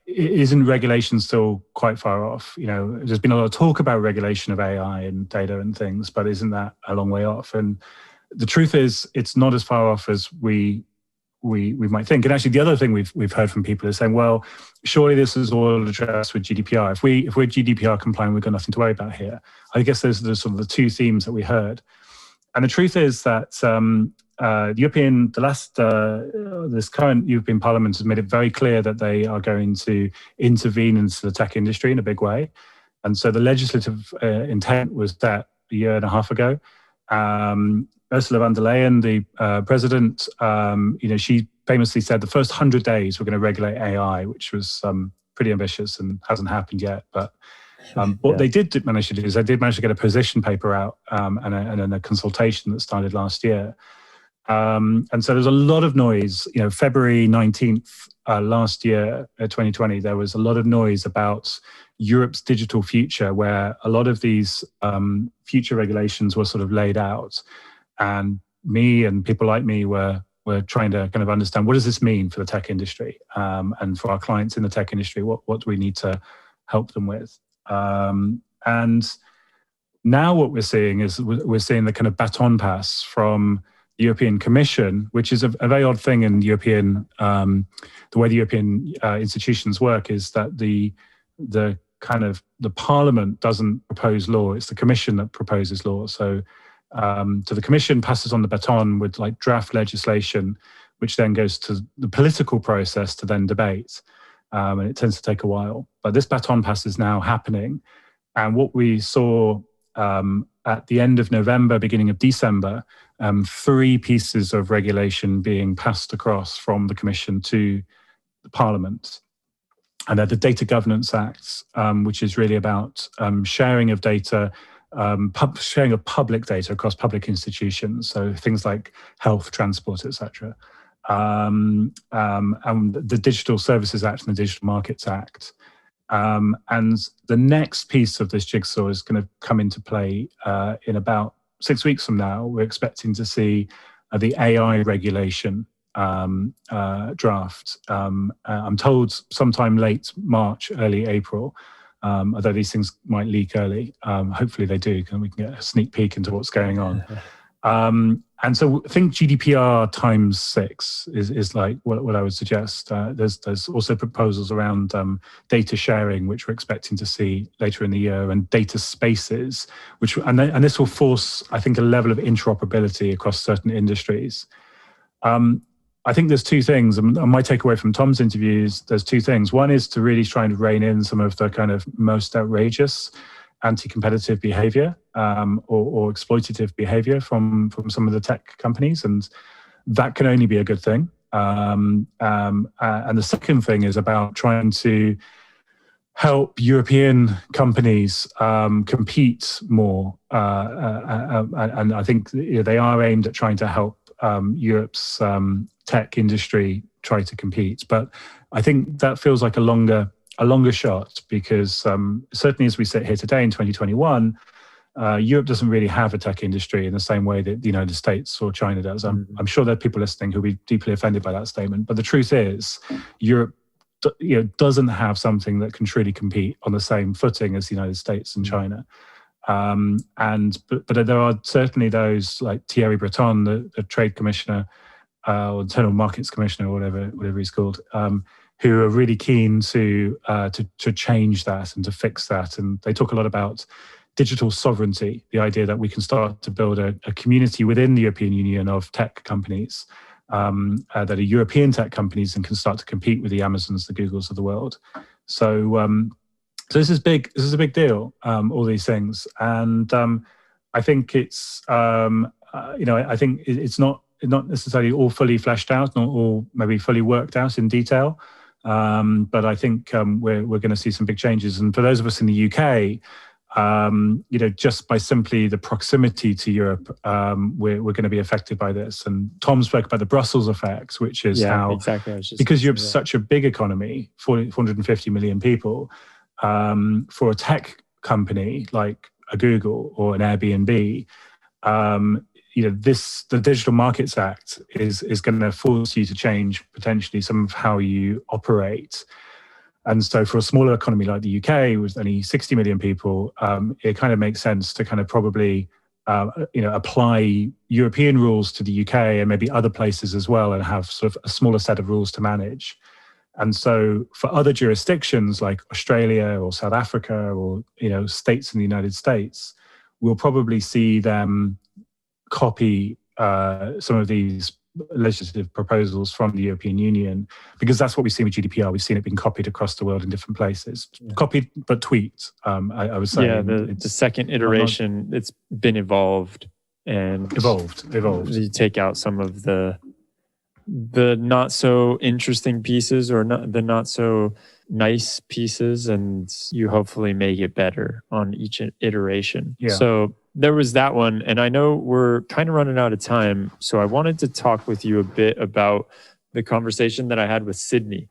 isn't regulation still quite far off? There's been a lot of talk about regulation of AI and data and things, but isn't that a long way off? And the truth is, it's not as far off as we might think. And actually, the other thing we've heard from people is saying, well, surely this is all addressed with GDPR. If we're GDPR compliant, we've got nothing to worry about here. I guess those are the sort of the two themes that we heard. And the truth is that this current European Parliament has made it very clear that they are going to intervene into the tech industry in a big way. And so the legislative intent was that a year and a half ago. Ursula von der Leyen, the president, she famously said the first 100 days we're going to regulate AI, which was pretty ambitious and hasn't happened yet. But what they did manage to do is they did manage to get a position paper out and a consultation that started last year. And so there's a lot of noise. February 19th last year, 2020, there was a lot of noise about Europe's digital future, where a lot of these future regulations were sort of laid out. And me and people like me were trying to kind of understand, what does this mean for the tech industry and for our clients in the tech industry? What do we need to help them with? And now what we're seeing is we're seeing the kind of baton pass from the European Commission, which is a very odd thing in European, the way the European institutions work is that the Parliament doesn't propose law, it's the Commission that proposes law. So the Commission passes on the baton with like draft legislation, which then goes to the political process to then debate. And it tends to take a while. But this baton pass is now happening. And what we saw at the end of November, beginning of December, 3 pieces of regulation being passed across from the Commission to the Parliament. And they're the Data Governance Act, which is really about sharing of data, sharing of public data across public institutions. So things like health, transport, etc. And the Digital Services Act and the Digital Markets Act. And the next piece of this jigsaw is going to come into play in about 6 weeks from now. We're expecting to see the AI regulation draft. I'm told sometime late March, early April, although these things might leak early. Hopefully they do, because we can get a sneak peek into what's going on. And so I think GDPR times 6 is like what I would suggest. There's also proposals around data sharing, which we're expecting to see later in the year, and data spaces, and this will force, I think, a level of interoperability across certain industries. I think there's 2 things, and my takeaway from Tom's interviews, there's 2 things. One is to really try and rein in some of the kind of most outrageous anti-competitive behavior or exploitative behavior from some of the tech companies, and that can only be a good thing. And the second thing is about trying to help European companies compete more. And I think they are aimed at trying to help Europe's tech industry try to compete. But I think that feels like a longer shot, because certainly as we sit here today in 2021, Europe doesn't really have a tech industry in the same way that the United States or China does. I'm sure there are people listening who'll be deeply offended by that statement. But the truth is, Europe doesn't have something that can truly compete on the same footing as the United States and China. But there are certainly those like Thierry Breton, the trade commissioner, or internal markets commissioner, or whatever he's called, who are really keen to change that and to fix that. And they talk a lot about digital sovereignty, the idea that we can start to build a community within the European Union of tech companies that are European tech companies and can start to compete with the Amazons, the Googles of the world. So this is big. This is a big deal. All these things, and I think it's I think it's not necessarily all fully fleshed out, not all maybe fully worked out in detail. But I think we're going to see some big changes. And for those of us in the UK, just by simply the proximity to Europe, we're going to be affected by this. And Tom spoke about the Brussels effect, which is how, exactly, because Europe's such a big economy, 450 million people, for a tech company like a Google or an Airbnb, the Digital Markets Act is going to force you to change potentially some of how you operate. And so for a smaller economy like the UK, with only 60 million people, it kind of makes sense to kind of probably apply European rules to the UK and maybe other places as well, and have sort of a smaller set of rules to manage. And so for other jurisdictions like Australia or South Africa or states in the United States, we'll probably see them copy some of these legislative proposals from the European Union, because that's what we've seen with GDPR. We've seen it being copied across the world in different places. Yeah. Copied but tweaked, I would say. Yeah, the second iteration, it's been evolved and evolved. You take out some of the not so interesting pieces, or the not so nice pieces, and you hopefully make it better on each iteration. Yeah. So there was that one, and I know we're kind of running out of time, so I wanted to talk with you a bit about the conversation that I had with Sidney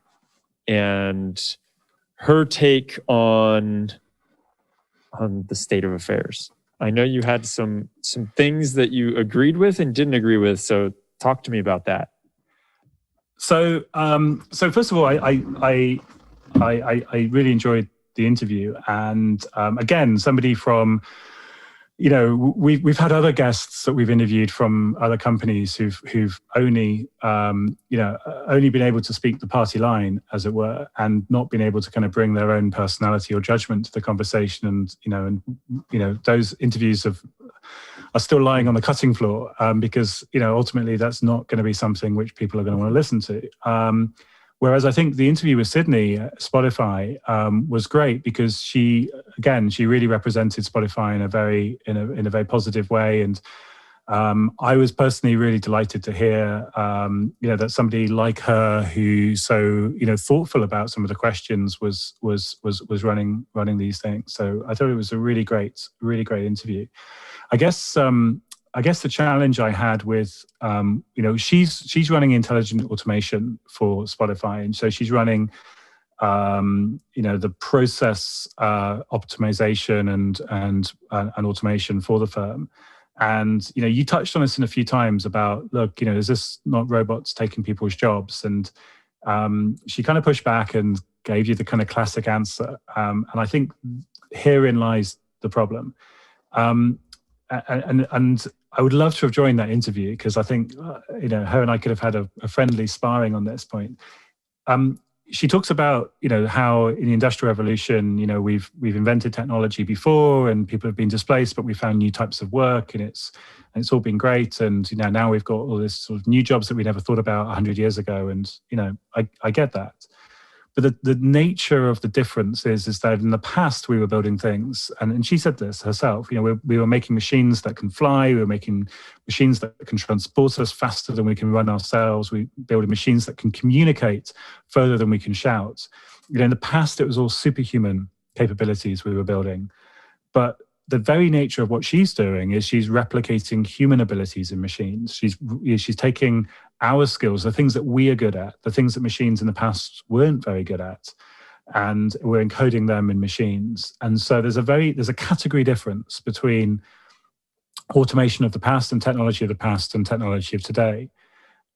and her take on the state of affairs. I know you had some things that you agreed with and didn't agree with, so talk to me about that. So first of all, I really enjoyed the interview, and again, somebody from, we've had other guests that we've interviewed from other companies who've only been able to speak the party line, as it were, and not been able to kind of bring their own personality or judgment to the conversation, and those interviews are still lying on the cutting floor, because ultimately that's not going to be something which people are going to want to listen to. Whereas I think the interview with Sidney at Spotify was great, because she really represented Spotify in a very positive way, and I was personally really delighted to hear that somebody like her, who's so thoughtful about some of the questions, was running these things. So I thought it was a really great interview. I guess the challenge I had with, she's running intelligent automation for Spotify, and so she's running, the process optimization and automation for the firm. And you touched on this in a few times about, look, is this not robots taking people's jobs? And she kind of pushed back and gave you the kind of classic answer. And I think herein lies the problem. And I would love to have joined that interview, because I think her and I could have had a friendly sparring on this point. She talks about how in the Industrial Revolution we've invented technology before and people have been displaced, but we found new types of work, and it's all been great. And now we've got all this sort of new jobs that we never thought about 100 years ago. And I get that. But the nature of the difference is that in the past we were building things, and she said this herself, we were making machines that can fly, we were making machines that can transport us faster than we can run ourselves, we building machines that can communicate further than we can shout. In the past it was all superhuman capabilities we were building. But the very nature of what she's doing is she's replicating human abilities in machines. She's taking our skills, the things that we are good at, the things that machines in the past weren't very good at, and we're encoding them in machines. And so there's a category difference between automation of the past and technology of the past and technology of today.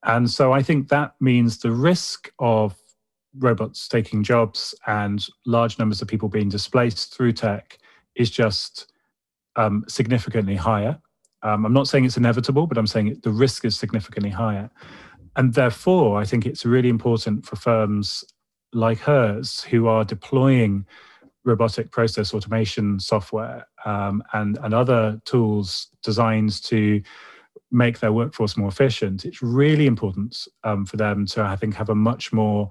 And so I think that means the risk of robots taking jobs and large numbers of people being displaced through tech is just significantly higher. I'm not saying it's inevitable, but I'm saying the risk is significantly higher. And therefore, I think it's really important for firms like hers, who are deploying robotic process automation software and other tools designed to make their workforce more efficient. It's really important for them to, I think, have a much more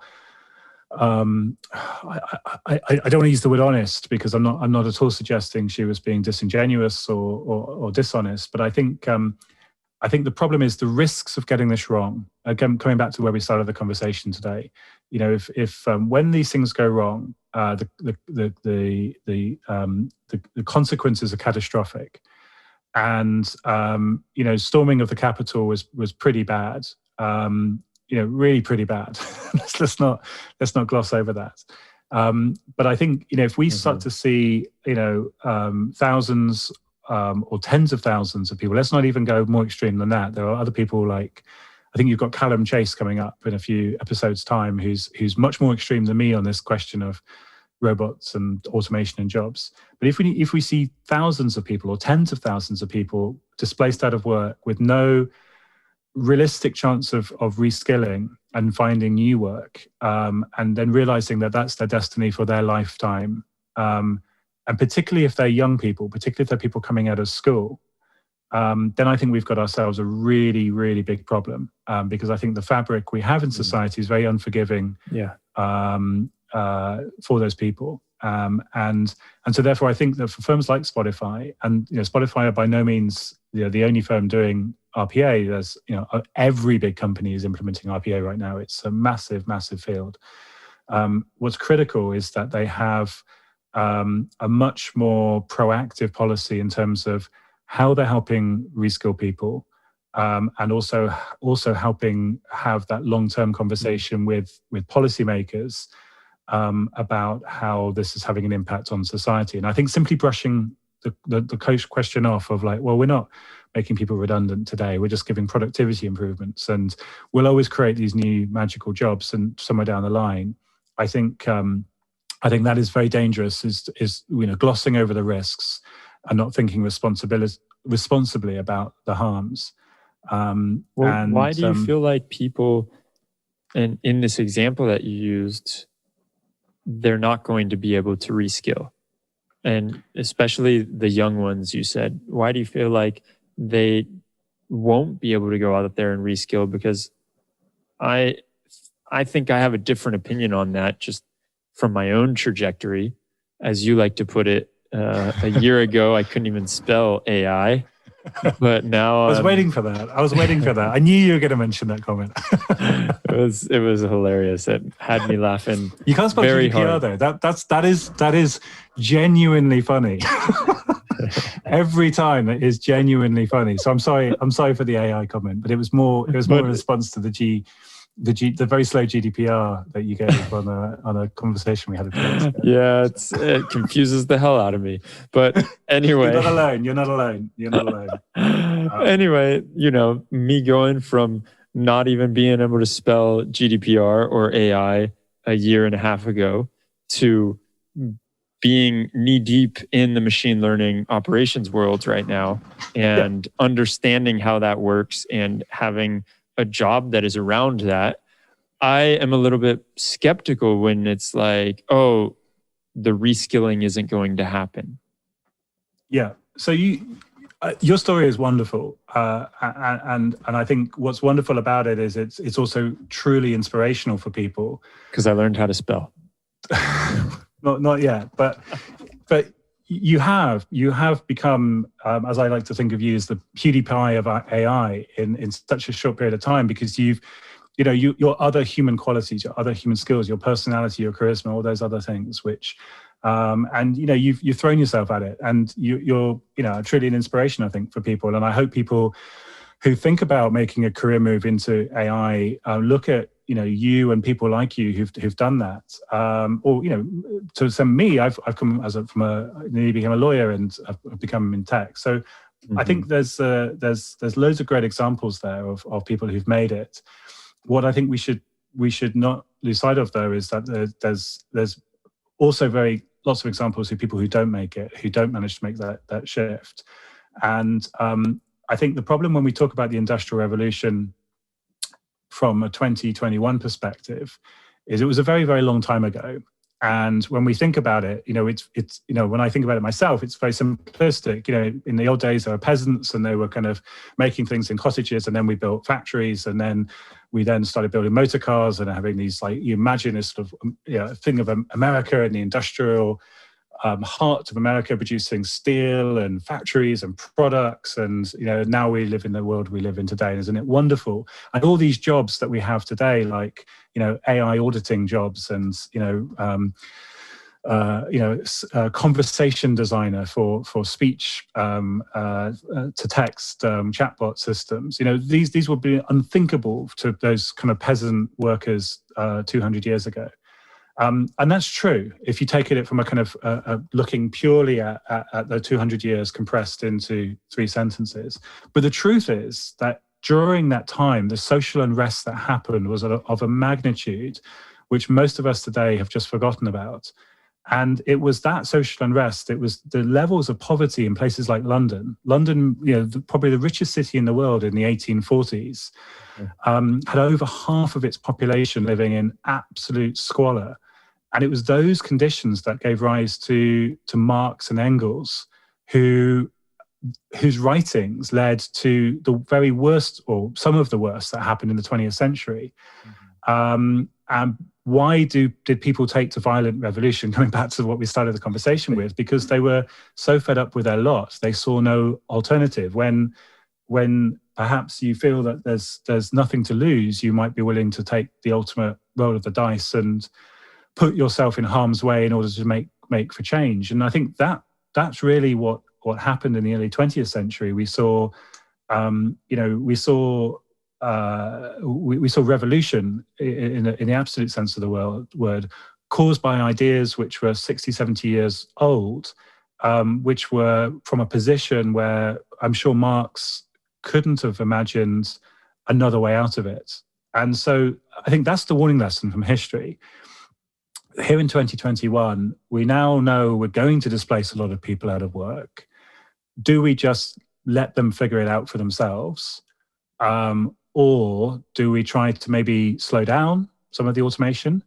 I don't want to use the word honest, because I'm not at all suggesting she was being disingenuous or dishonest, but I think the problem is the risks of getting this wrong. Again, coming back to where we started the conversation today, if when these things go wrong, the consequences are catastrophic, and storming of the Capitol was pretty bad. Really pretty bad. let's not gloss over that. But I think if we start to see thousands or tens of thousands of people. Let's not even go more extreme than that. There are other people like, I think you've got Callum Chase coming up in a few episodes' time, who's much more extreme than me on this question of robots and automation and jobs. But if we see thousands of people or tens of thousands of people displaced out of work with no realistic chance of reskilling and finding new work, and then realizing that that's their destiny for their lifetime, and particularly if they're young people, particularly if they're people coming out of school, then I think we've got ourselves a really, really big problem, because I think the fabric we have in society is very unforgiving. For those people, and so therefore I think that for firms like Spotify, and Spotify are by no means the only firm doing RPA. There's every big company is implementing RPA right now. It's a massive field. What's critical is that they have a much more proactive policy in terms of how they're helping reskill people, and also helping have that long-term conversation with policymakers about how this is having an impact on society. And I think simply brushing the question off of like, well, we're not making people redundant today, we're just giving productivity improvements, and we'll always create these new magical jobs, and somewhere down the line, I think that is very dangerous, is glossing over the risks and not thinking responsibly about the harms. Why do you feel like people, and in this example that you used, they're not going to be able to reskill? And especially the young ones, you said, why do you feel like they won't be able to go out there and reskill? Because I think I have a different opinion on that, just from my own trajectory. As you like to put it, a year ago, I couldn't even spell AI. But now I was waiting for that. I knew you were going to mention that comment. It was hilarious. It had me laughing. You can't spell very GDPR hard. though. That is genuinely funny. Every time it is genuinely funny. So I'm sorry for the AI comment, but it was more a response to the very slow GDPR that you gave on a conversation we had. Yeah, it confuses the hell out of me. But anyway, you're not alone. Anyway, me going from not even being able to spell GDPR or AI a year and a half ago to being knee deep in the machine learning operations world right now, and understanding how that works and having a job that is around that, I am a little bit skeptical when it's like, oh, the reskilling isn't going to happen. Yeah. So your story is wonderful, and I think what's wonderful about it is it's also truly inspirational for people. Because I learned how to spell. not yet, but you have become, as I like to think of you, as the PewDiePie of AI in such a short period of time, because your other human qualities, your other human skills, your personality, your charisma, all those other things, which and you've thrown yourself at it, and you're truly an inspiration, I think, for people. And I hope people who think about making a career move into AI look at you and people like you who've done that, or to some me, I've come nearly became a lawyer, and I've become in tech. So I think there's loads of great examples there of people who've made it. What I think we should not lose sight of, though, is that there's also lots of examples of people who don't make it, who don't manage to make that shift. And I think the problem when we talk about the Industrial Revolution from a 2021 perspective is it was a very, very long time ago. And when we think about it, it's when I think about it myself, it's very simplistic. In the old days, there were peasants, and they were kind of making things in cottages, and then we built factories, and then we started building motor cars and having these, like, you imagine this sort of thing of America and the industrial heart of America, producing steel and factories and products. And now we live in the world we live in today. Isn't it wonderful? And all these jobs that we have today, like AI auditing jobs, and conversation designer for speech to text chatbot systems. These would be unthinkable to those kind of peasant workers 200 years ago. And that's true if you take it from a kind of looking purely at the 200 years compressed into 3 sentences. But the truth is that during that time, the social unrest that happened was of a magnitude which most of us today have just forgotten about. And it was that social unrest, it was the levels of poverty in places like London. London, probably the richest city in the world in the 1840s, had over half of its population living in absolute squalor. And it was those conditions that gave rise to Marx and Engels, whose writings led to the very worst, or some of the worst, that happened in the 20th century. And why did people take to violent revolution? Coming back to what we started the conversation with, because they were so fed up with their lot, they saw no alternative. When perhaps you feel that there's nothing to lose, you might be willing to take the ultimate roll of the dice and put yourself in harm's way in order to make for change. And I think that's really what happened in the early 20th century. We saw revolution in the absolute sense of the word, caused by ideas which were 60, 70 years old, which were from a position where I'm sure Marx couldn't have imagined another way out of it. And so I think that's the warning lesson from history. Here in 2021, we now know we're going to displace a lot of people out of work. Do we just let them figure it out for themselves? Or do we try to maybe slow down some of the automation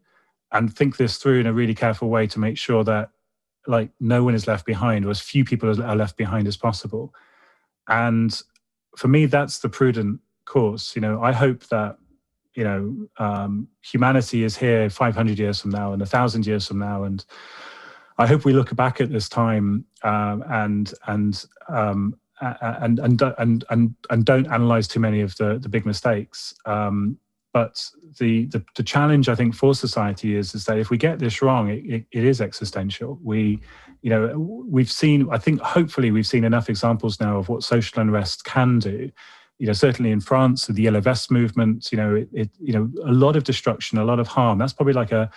and think this through in a really careful way to make sure that no one is left behind, or as few people are left behind as possible? And for me, that's the prudent course. I hope that humanity is here 500 years from now and 1,000 years from now, and I hope we look back at this time and don't analyze too many of the big mistakes. But the challenge, I think, for society is that if we get this wrong, it is existential. We've seen, I think, hopefully we've seen enough examples now of what social unrest can do. Certainly in France, the Yellow Vest movement, a lot of destruction, a lot of harm. That's probably like a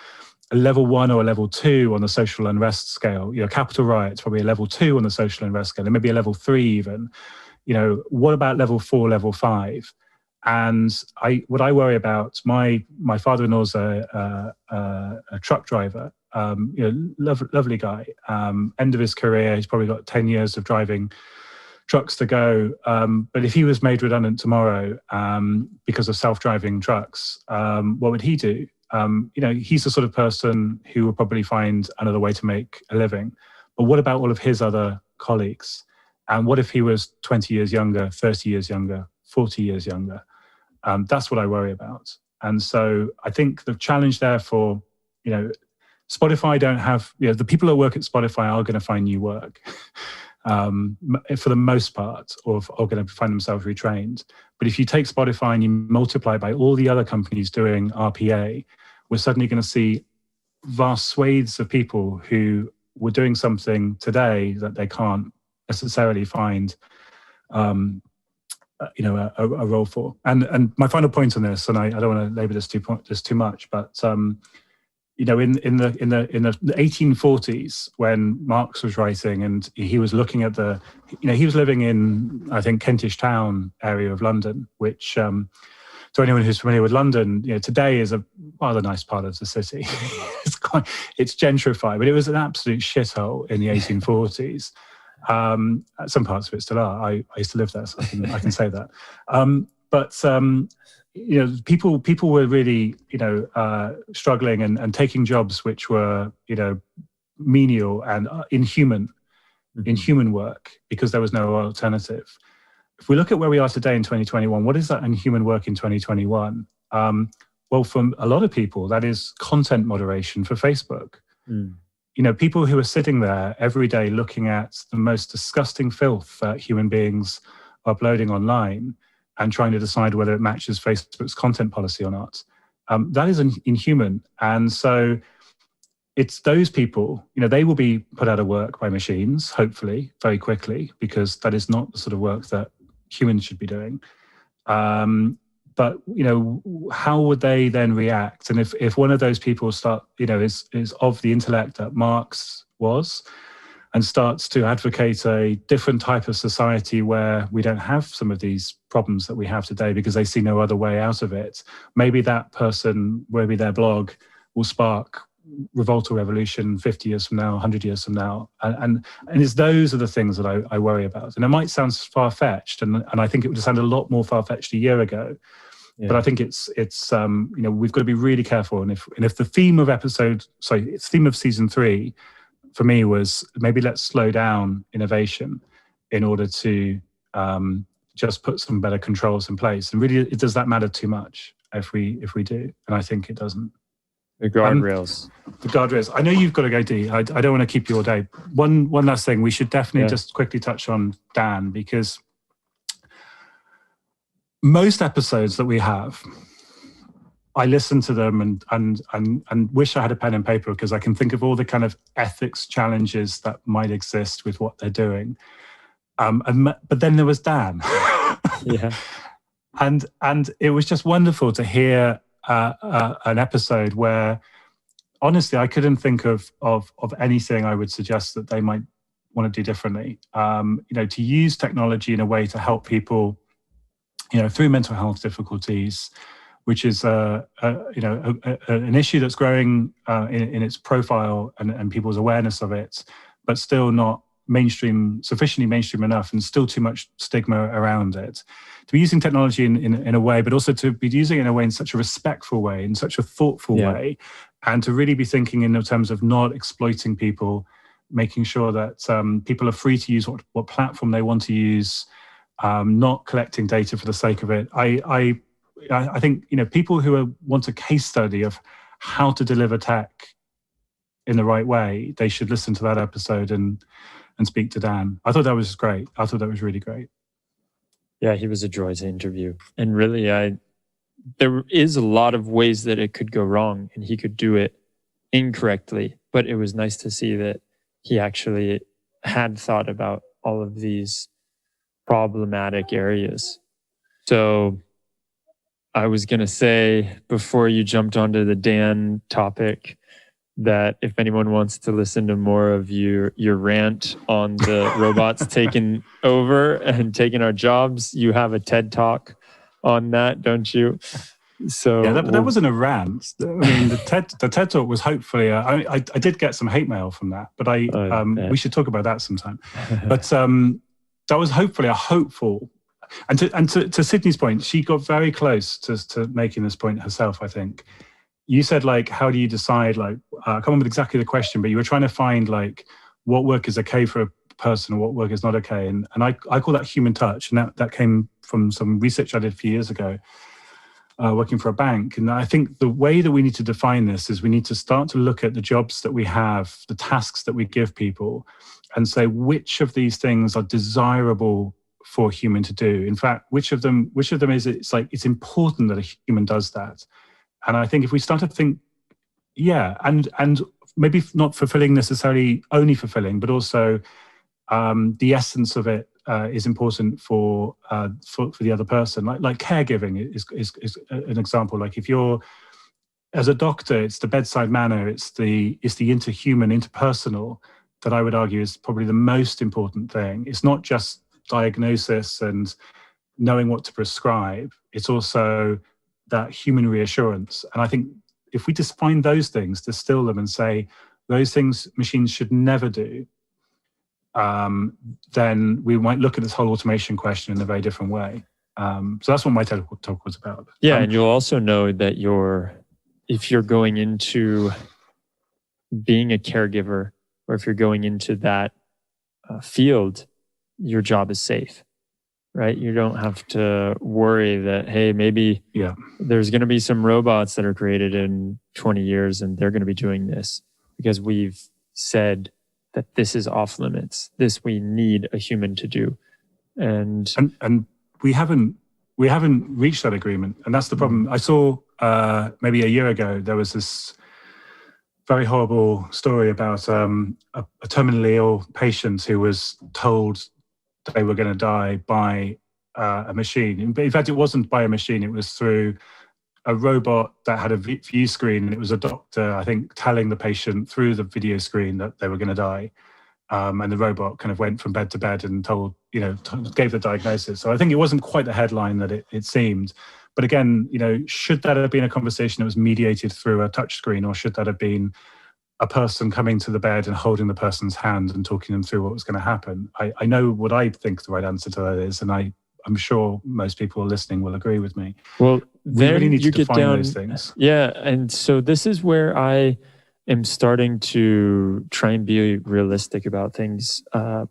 level 1 or a level 2 on the social unrest scale. Capitol riots, probably a level 2 on the social unrest scale, and maybe a level 3 even. What about level 4, level 5? And what I worry about, my father-in-law's a truck driver, lovely guy. End of his career, he's probably got 10 years of driving trucks to go. But if he was made redundant tomorrow because of self-driving trucks, what would he do? He's the sort of person who will probably find another way to make a living. But what about all of his other colleagues? And what if he was 20 years younger, 30 years younger, 40 years younger? That's what I worry about. And so I think the challenge there for, Spotify don't have, the people that work at Spotify are going to find new work for the most part, or are going to find themselves retrained. But if you take Spotify and you multiply by all the other companies doing RPA, we're suddenly going to see vast swathes of people who were doing something today that they can't necessarily find a role for. And my final point on this, and I don't want to labor this too much, but in the 1840s, when Marx was writing, and he was looking at he was living in, I think, Kentish Town area of London, which to anyone who's familiar with London, today is a rather nice part of the city. It's gentrified, but it was an absolute shithole in the 1840s. Some parts of it still are. I used to live there, so I can say that. People were really, struggling and taking jobs which were, menial and inhuman work, because there was no alternative. If we look at where we are today in 2021, what is that inhuman work in 2021? Well, for a lot of people, that is content moderation for Facebook. People who are sitting there every day looking at the most disgusting filth that human beings are uploading online and trying to decide whether it matches Facebook's content policy or not. That is inhuman. And so it's those people, they will be put out of work by machines, hopefully, very quickly, because that is not the sort of work that humans should be doing. but how would they then react? And if one of those people is of the intellect that Marx was, and starts to advocate a different type of society where we don't have some of these problems that we have today because they see no other way out of it, maybe that person, maybe their blog will spark revolt or revolution 50 years from now, 100 years from now. And those are the things that I worry about. And it might sound far-fetched, and I think it would sound a lot more far-fetched a year ago. Yeah. But I think it's we've got to be really careful. And if the theme of season 3 for me was maybe let's slow down innovation in order to just put some better controls in place. And really, does that matter too much if we do? And I think it doesn't. The guardrails. The guardrails. I know you've got to go, Dee. I don't want to keep you all day. One last thing. We should definitely just quickly touch on Dan, because most episodes that we have, I listen to them and wish I had a pen and paper, because I can think of all the kind of ethics challenges that might exist with what they're doing. But then there was Dan. Yeah. And it was just wonderful to hear an episode where, honestly, I couldn't think of anything I would suggest that they might want to do differently. To use technology in a way to help people, through mental health difficulties, which is an issue that's growing in its profile and people's awareness of it, but still not sufficiently mainstream enough, and still too much stigma around it. To be using technology in a way, but also to be using it in a way in such a respectful way, in such a thoughtful way, and to really be thinking in terms of not exploiting people, making sure that people are free to use what platform they want to use, not collecting data for the sake of it. I think people who want a case study of how to deliver tech in the right way, they should listen to that episode and speak to Dan. I thought that was great. I thought that was really great. Yeah, he was a joy to interview. And really, there is a lot of ways that it could go wrong, and he could do it incorrectly. But it was nice to see that he actually had thought about all of these problematic areas. So I was going to say, before you jumped onto the Dan topic, that if anyone wants to listen to more of your rant on the robots taking over and taking our jobs, you have a TED Talk on that, don't you? So yeah, but that wasn't a rant. I mean, the TED Talk was hopefully. I did get some hate mail from that, but we should talk about that sometime. But that was hopefully a hopeful. And to Sidney's point, she got very close to making this point herself, I think. You said, how do you decide, I can't remember exactly the question, but you were trying to find, what work is okay for a person or what work is not okay. And I call that human touch. And that came from some research I did a few years ago, working for a bank. And I think the way that we need to define this is we need to start to look at the jobs that we have, the tasks that we give people, and say which of these things are desirable for a human to do. In fact, which of them is it's important that a human does that. And I think if we start to think, and maybe not fulfilling necessarily only fulfilling, but also the essence of it is important for the other person. Like caregiving is an example. Like if you're, as a doctor, it's the bedside manner, it's the interhuman, interpersonal that I would argue is probably the most important thing. It's not just diagnosis and knowing what to prescribe. It's also that human reassurance. And I think if we just find those things, distill them and say, those things machines should never do, then we might look at this whole automation question in a very different way. So that's what my TED Talk was about. Yeah, and you'll also know that if you're going into being a caregiver, or if you're going into that field, your job is safe. Right? You don't have to worry that, hey, maybe there's going to be some robots that are created in 20 years and they're going to be doing this, because we've said that this is off limits. This we need a human to do. And we haven't reached that agreement. And that's the problem. I saw maybe a year ago, there was this very horrible story about a terminally ill patient who was told they were going to die by a machine. In fact, it wasn't by a machine. It was through a robot that had a view screen, and it was a doctor, I think, telling the patient through the video screen that they were going to die. And the robot kind of went from bed to bed and gave the diagnosis. So I think it wasn't quite the headline that it seemed. But again, should that have been a conversation that was mediated through a touch screen, or should that have been a person coming to the bed and holding the person's hand and talking them through what was going to happen? I know what I think the right answer to that is, and I'm sure most people listening will agree with me. Well, we really need to define those things. Yeah, and so this is where I am starting to try and be realistic about things,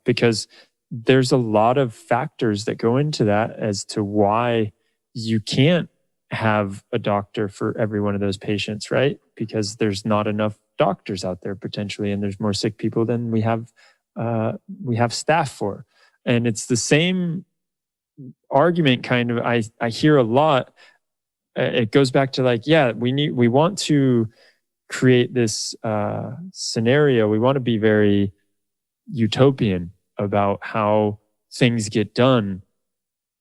because there's a lot of factors that go into that as to why you can't have a doctor for every one of those patients, right? Because there's not enough doctors out there potentially, and there's more sick people than we have staff for. And it's the same argument kind of I hear a lot. It goes back to like, yeah, we want to create this scenario. We want to be very utopian about how things get done.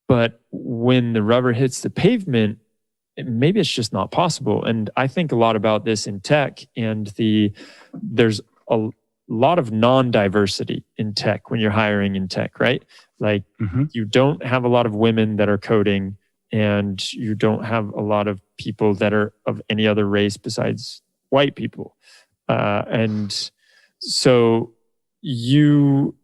But when the rubber hits the pavement, maybe it's just not possible. And I think a lot about this in tech, and there's a lot of non-diversity in tech when you're hiring in tech, right? Like you don't have a lot of women that are coding, and you don't have a lot of people that are of any other race besides white people. And so you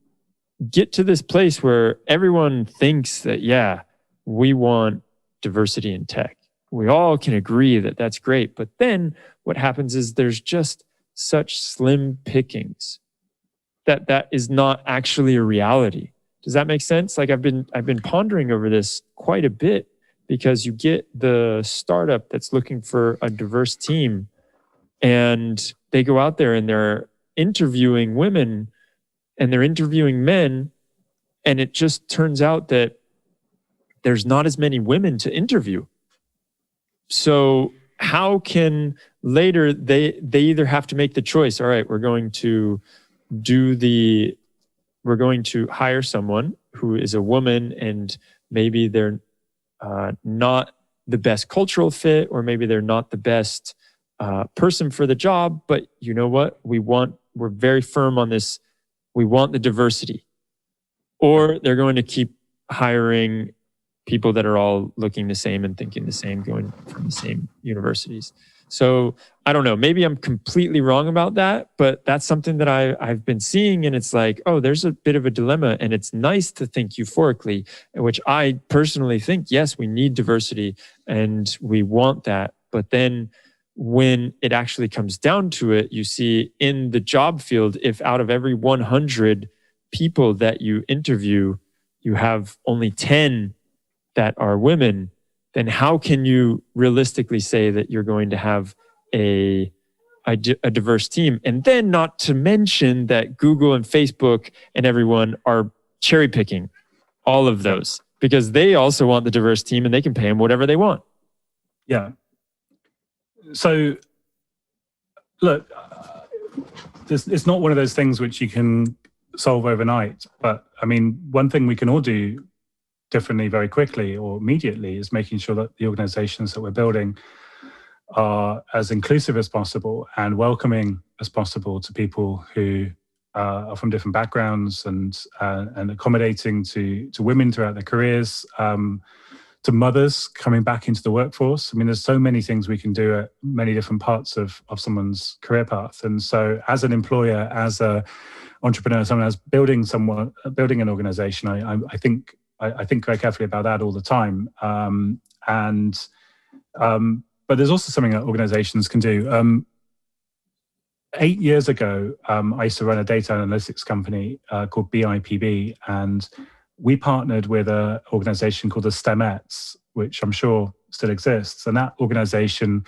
get to this place where everyone thinks that, yeah, we want diversity in tech. We all can agree that that's great. But then what happens is there's just such slim pickings that is not actually a reality. Does that make sense? Like I've been pondering over this quite a bit, because you get the startup that's looking for a diverse team, and they go out there and they're interviewing women and they're interviewing men, and it just turns out that there's not as many women to interview. So how can later they either have to make the choice, all right, we're going to hire someone who is a woman, and maybe they're not the best cultural fit, or maybe they're not the best person for the job, but you know what? We're very firm on this. We want the diversity. Or they're going to keep hiring people that are all looking the same and thinking the same, going from the same universities. So I don't know, maybe I'm completely wrong about that, but that's something that I've been seeing, and it's like, oh, there's a bit of a dilemma, and it's nice to think euphorically, which I personally think, yes, we need diversity and we want that. But then when it actually comes down to it, you see in the job field, if out of every 100 people that you interview, you have only 10 that are women, then how can you realistically say that you're going to have a diverse team? And then not to mention that Google and Facebook and everyone are cherry picking all of those, because they also want the diverse team and they can pay them whatever they want. Yeah. So look, it's not one of those things which you can solve overnight. But I mean, one thing we can all do differently very quickly or immediately is making sure that the organizations that we're building are as inclusive as possible and welcoming as possible to people who are from different backgrounds, and accommodating to women throughout their careers, to mothers coming back into the workforce. I mean, there's so many things we can do at many different parts of someone's career path. And so as an employer, as an entrepreneur, someone else building an organization, I think very carefully about that all the time. But there's also something that organizations can do. 8 years ago, I used to run a data analytics company called BIPB, and we partnered with an organization called the STEMettes, which I'm sure still exists. And that organization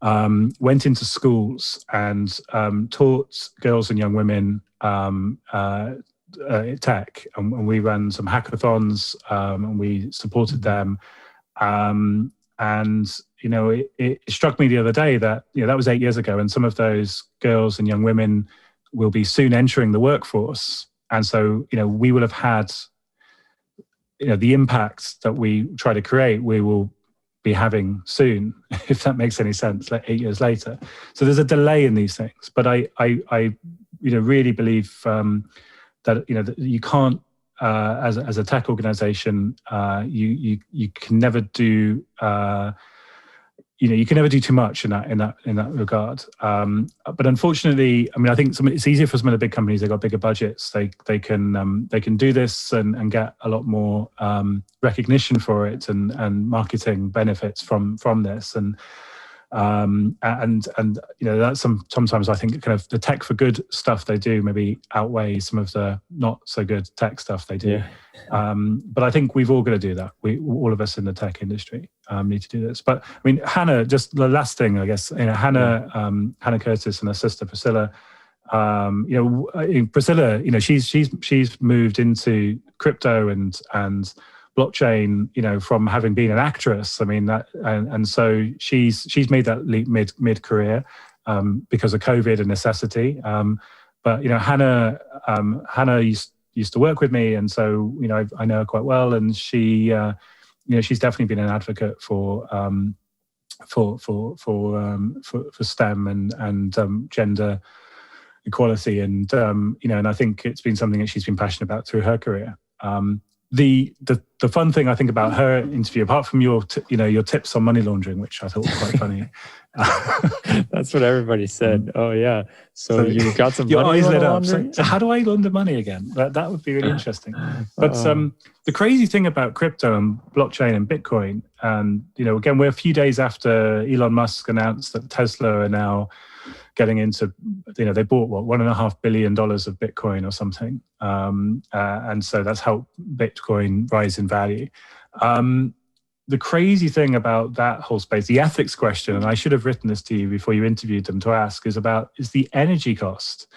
went into schools and taught girls and young women tech. And we ran some hackathons, and we supported them. And, you know, it struck me the other day that, you know, that was 8 years ago, and some of those girls and young women will be soon entering the workforce. And so, you know, we will have had the impact that we try to create, we will be having soon, if that makes any sense, like 8 years later. So there's a delay in these things. But I really believe that that you can't, as a tech organization, you can never do. You can never do too much in that regard. But unfortunately, I think it's easier for some of the big companies. They've got bigger budgets. They can do this and get a lot more recognition for it and marketing benefits from this. And that's sometimes I think kind of the tech for good stuff they do maybe outweighs some of the not so good tech stuff they do. Yeah. But I think we've all got to do that. All of us in the tech industry need to do this. But Hannah, just the last thing, I guess, Hannah Curtis and her sister Priscilla. Priscilla, she's moved into crypto and blockchain, from having been an actress. And so she's made that leap mid career because of COVID and necessity. But Hannah used to work with me, and so I know her quite well, and she she's definitely been an advocate for STEM and gender equality, and and I think it's been something that she's been passionate about through her career. The fun thing I think about her interview, apart from your tips on money laundering, which I thought was quite funny. That's what everybody said. Oh yeah, so you got some your money eyes lit up. laundering? So how do I launder money again? That would be really interesting. But the crazy thing about crypto and blockchain and Bitcoin, and again, we're a few days after Elon Musk announced that Tesla are now getting into, they bought $1.5 billion of Bitcoin or something, and so that's helped Bitcoin rise in value. The crazy thing about that whole space, the ethics question, and I should have written this to you before you interviewed them to ask, is the energy cost.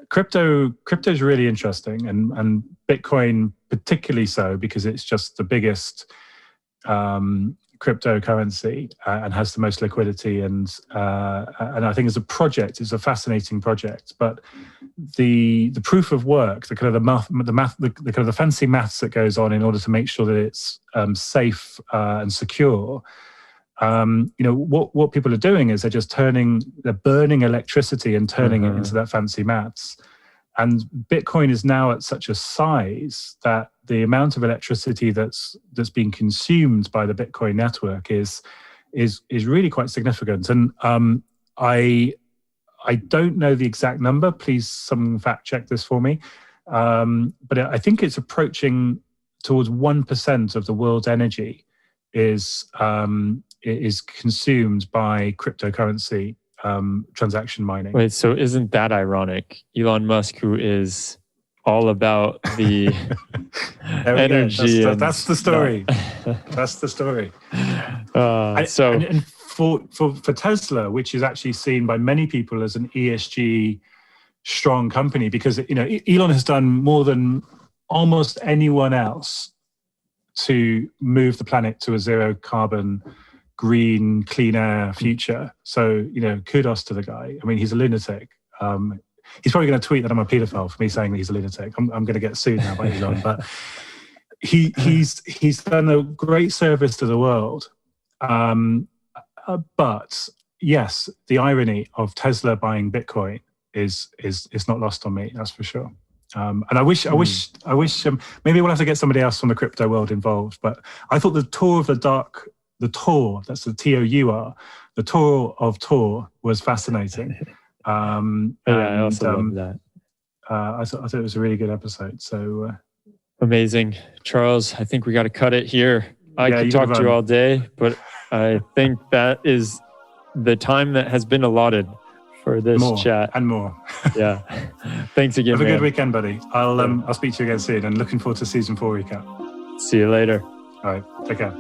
Crypto is really interesting, and Bitcoin particularly so, because it's just the biggest cryptocurrency and has the most liquidity, and I think as a project, it's a fascinating project. But the proof of work, the kind of the fancy maths that goes on in order to make sure that it's safe and secure. What people are doing is they're burning electricity and turning it into that fancy maths. And Bitcoin is now at such a size that the amount of electricity that's being consumed by the Bitcoin network is really quite significant. And I don't know the exact number. Please, someone fact check this for me. But I think it's approaching towards 1% of the world's energy is consumed by cryptocurrency transaction mining. Wait, so isn't that ironic? Elon Musk, who is all about the energy. That's the story. That's the story. And for Tesla, which is actually seen by many people as an ESG strong company, because Elon has done more than almost anyone else to move the planet to a zero carbon, green, clean air future. So, kudos to the guy. He's a lunatic. He's probably going to tweet that I'm a paedophile for me saying that he's a lunatic. I'm going to get sued now by Elon. But he's done a great service to the world. But yes, the irony of Tesla buying Bitcoin is not lost on me. That's for sure. And I wish maybe we'll have to get somebody else from the crypto world involved. But I thought the Tour, that's the TOUR, the Tour of Tor was fascinating. I also love that. I thought it was a really good episode. So amazing, Charles. I think we got to cut it here. I could talk to you all day, but I think that is the time that has been allotted for this chat and more. Yeah. Thanks again. Have a good weekend, buddy. I'll speak to you again soon, and looking forward to season 4 recap. See you later. All right. Take care.